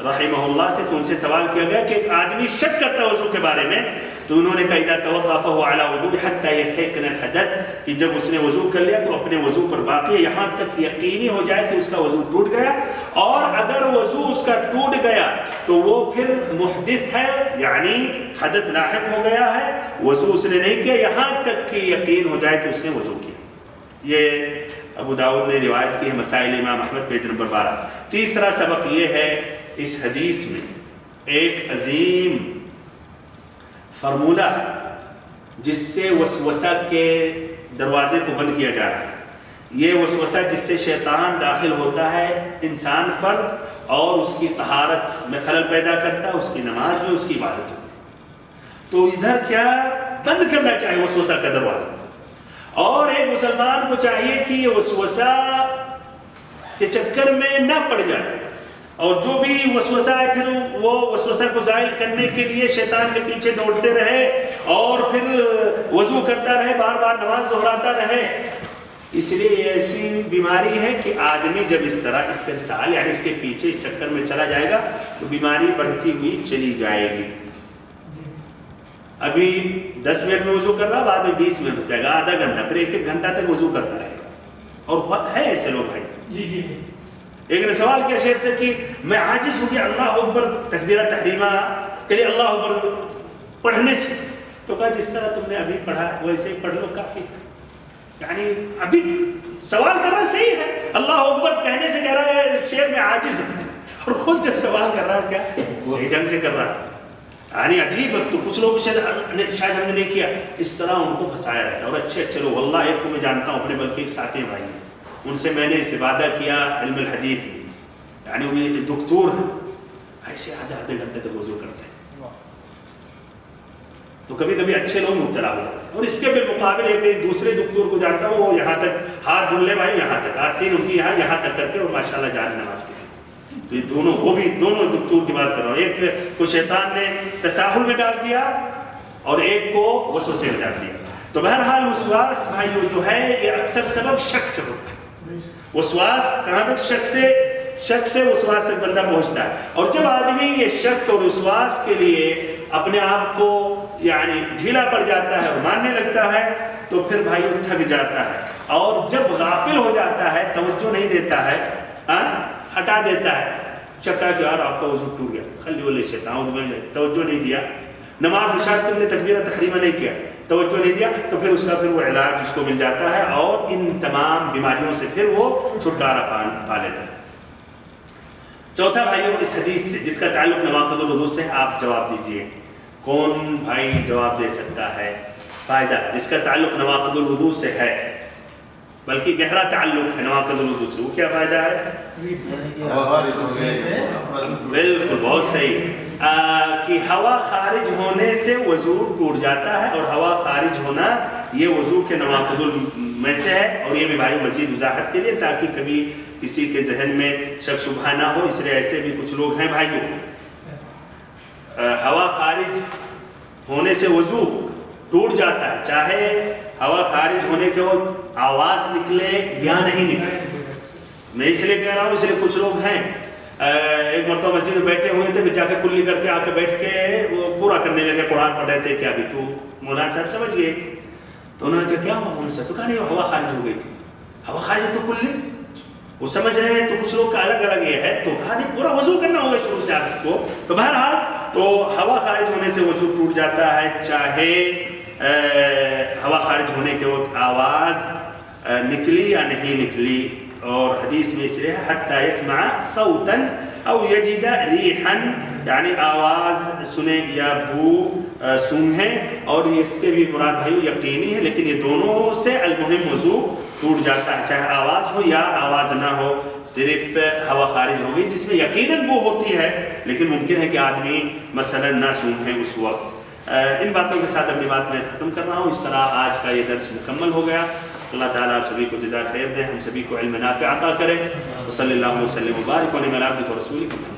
رحمہ اللہ سے، تو ان سے سوال کیا گیا کہ ایک آدمی شک کرتا ہے وضو کے بارے میں، تو انہوں نے کہا اذا توضأ فهو على وضوء حتى يستيقن الحدث، کہ جب اس نے وضو کر لیا تو اپنے وضو پر باقی ہے یہاں تک یقینی ہو جائے کہ اس کا وضو ٹوٹ گیا. اور اگر وضو اس کا ٹوٹ گیا تو وہ پھر محدث ہے، یعنی حدث لاحق ہو گیا ہے، وضو اس نے نہیں کیا یہاں تک کہ یقین ہو جائے کہ اس نے وضو کیا. یہ ابو داؤد نے روایت کی ہے، مسائل امام احمد پیج نمبر 12. تیسرا سبق یہ ہے اس حدیث میں ایک عظیم فارمولہ ہے جس سے وسوسہ کے دروازے کو بند کیا جا رہا ہے. یہ وسوسہ جس سے شیطان داخل ہوتا ہے انسان پر اور اس کی طہارت میں خلل پیدا کرتا ہے، اس کی نماز میں، اس کی عبادت میں. تو ادھر کیا بند کرنا چاہیے وسوسہ کا دروازہ. اور ایک مسلمان کو چاہیے کہ یہ وسوسہ کے چکر میں نہ پڑ جائے، اور جو بھی وسوسہ ہے پھر وہ وسوسہ کو زائل کرنے کے لیے شیطان کے پیچھے دوڑتے رہے اور پھر وضو کرتا رہے، بار بار نماز دہراتا رہے. اس لیے یہ ایسی بیماری ہے کہ آدمی جب اس طرح استرسال یعنی اس کے پیچھے اس چکر میں چلا جائے گا تو بیماری بڑھتی ہوئی چلی جائے گی. ابھی 10 منٹ میں وضو کر رہا، بعد میں 20 منٹ ہو جائے گا، آدھا گھنٹہ، پھر ایک گھنٹہ تک وضو کرتا رہے گا. اور ہے ایسے لوگ بھائی. جی ایک نے سوال کیا شیخ سے کہ میں عاجز ہوں کہ اللہ اکبر تکبیرہ تحریمہ کہ اللہ اکبر پڑھنے سے، تو کہا جس طرح تم نے ابھی پڑھا ویسے ہی پڑھ لو کافی. یعنی ابھی سوال کر رہا صحیح ہے، اللہ اکبر کہنے سے کہہ رہا ہے شیخ میں عاجز ہوں، اور خود جب سوال کر رہا ہے کیا صحیح ڈھنگ سے کر رہا ہے. یعنی عجیب ہے. تو کچھ لوگ شاید ہم نے نہیں کیا، اس طرح ان کو پھنسایا رہتا ہے. اور اچھے لوگ، واللہ ایک کو میں جانتا ہوں اپنے بلکہ ایک ساتھی بھائی، ان سے میں نے استفادہ کیا علم الحدیث میں، یعنی وہ دکتور ہیں، ایسے آدھے گھنٹے تک وضو کرتے ہیں. تو کبھی کبھی اچھے لوگ مبتلا ہو جاتے ہیں. اور اس کے بالمقابل ایک دوسرے دکتور کو جانتا ہوں، وہ یہاں تک ہاتھ دھل لے بھائی، یہاں تک آستین ان کی یہاں تک کر کے، اور ماشاءاللہ جا رہے نماز کے لیے. تو یہ دونوں، وہ بھی دونوں دکتور کی بات کر رہا ہوں. ایک کو شیطان نے تساہل میں ڈال دیا اور ایک کو وسوسے میں ڈال دیا. تو بہرحال وسواس بھائیو جو ہے یہ اکثر سبب شک سے ہوتا ہے. وسواس کہاں تک؟ شک سے وسواس سے بندہ پہنچتا ہے. اور جب آدمی یہ شک اور وسواس کے لیے اپنے آپ کو یعنی ڈھیلا پڑ جاتا ہے اور ماننے لگتا ہے تو پھر بھائیو تھک جاتا ہے. اور جب غافل ہو جاتا ہے، توجہ نہیں دیتا ہے، ہٹا دیتا ہے، شکا کہ یار آپ کا وضو ٹوٹ گیا، خلی والے شیطان، توجہ نہیں دیا. نماز میں شاید تم نے تکبیرہ تحریمہ نہیں کیا، توجہ نہیں دیا، تو پھر اس کا پھر وہ علاج اس کو مل جاتا ہے اور ان تمام بیماریوں سے پھر وہ چھٹکارا پا لیتا ہے. چوتھا بھائیوں اس حدیث سے جس کا تعلق نواقض الوضو سے، آپ جواب دیجئے. کون بھائی جواب دے سکتا ہے؟ فائدہ جس کا تعلق نواقض الوضو سے ہے، بلکہ گہرا تعلق ہے نواقض الوضو سے، وہ کیا فائدہ ہے؟ بالکل بہت صحیح، کہ ہوا خارج ہونے سے وضو ٹوٹ جاتا ہے، اور ہوا خارج ہونا یہ وضو کے نواقض میں سے ہے. اور یہ بھی بھائی مزید وضاحت کے لیے تاکہ کبھی کسی کے ذہن میں شک شبہ نہ ہو، اس لیے ایسے بھی کچھ لوگ ہیں بھائیوں، ہوا خارج ہونے سے وضو ٹوٹ جاتا ہے، چاہے ہوا خارج ہونے کے وقت آواز نکلے یا نہیں نکلے. میں اس لیے کہہ رہا ہوں، اس لیے کچھ لوگ ہیں ایک مرتبہ مسجد میں بیٹھے ہوئے تھے، جا کے کلی کر کے آ کے بیٹھ کے وہ پورا کرنے لگے، قرآن پڑھ رہے تھے کہ ابھی تو مولانا صاحب سمجھ گئے. تو انہوں نے کہا کیا ہوا مولانا صاحب؟ تو کہا نہیں ہوا خارج ہو گئی تھی. ہوا خارج ہے تو کلی وہ سمجھ رہے ہیں، تو کچھ لوگ کا الگ الگ یہ ہے. تو کہا نہیں پورا وضو کرنا ہوگا شروع سے آپ کو. تو بہرحال تو ہوا خارج ہونے سے وضو ٹوٹ جاتا ہے، چاہے ہوا خارج ہونے کے وقت آواز نکلی یا نہیں نکلی. اور حدیث میں اس لیے حتی یسمع صوتا او یجد ریحا، یعنی آواز سنے یا بو سونگھیں. اور اس سے بھی مراد بھائی یقینی ہے، لیکن یہ دونوں سے المہم وضو ٹوٹ جاتا ہے، چاہے آواز ہو یا آواز نہ ہو، صرف ہوا خارج ہو گئی جس میں یقیناً بو ہوتی ہے، لیکن ممکن ہے کہ آدمی مثلا نہ سونگھے اس وقت. ان باتوں کے ساتھ اپنی بات میں ختم کر رہا ہوں. اس طرح آج کا یہ درس مکمل ہو گیا. اللہ تعالیٰ آپ سبھی کو جزائے خیر دے، ہم سبھی کو علم نافع عطا کرے. وصلی اللہ وسلم وبارک علی عبدہ ورسولہ.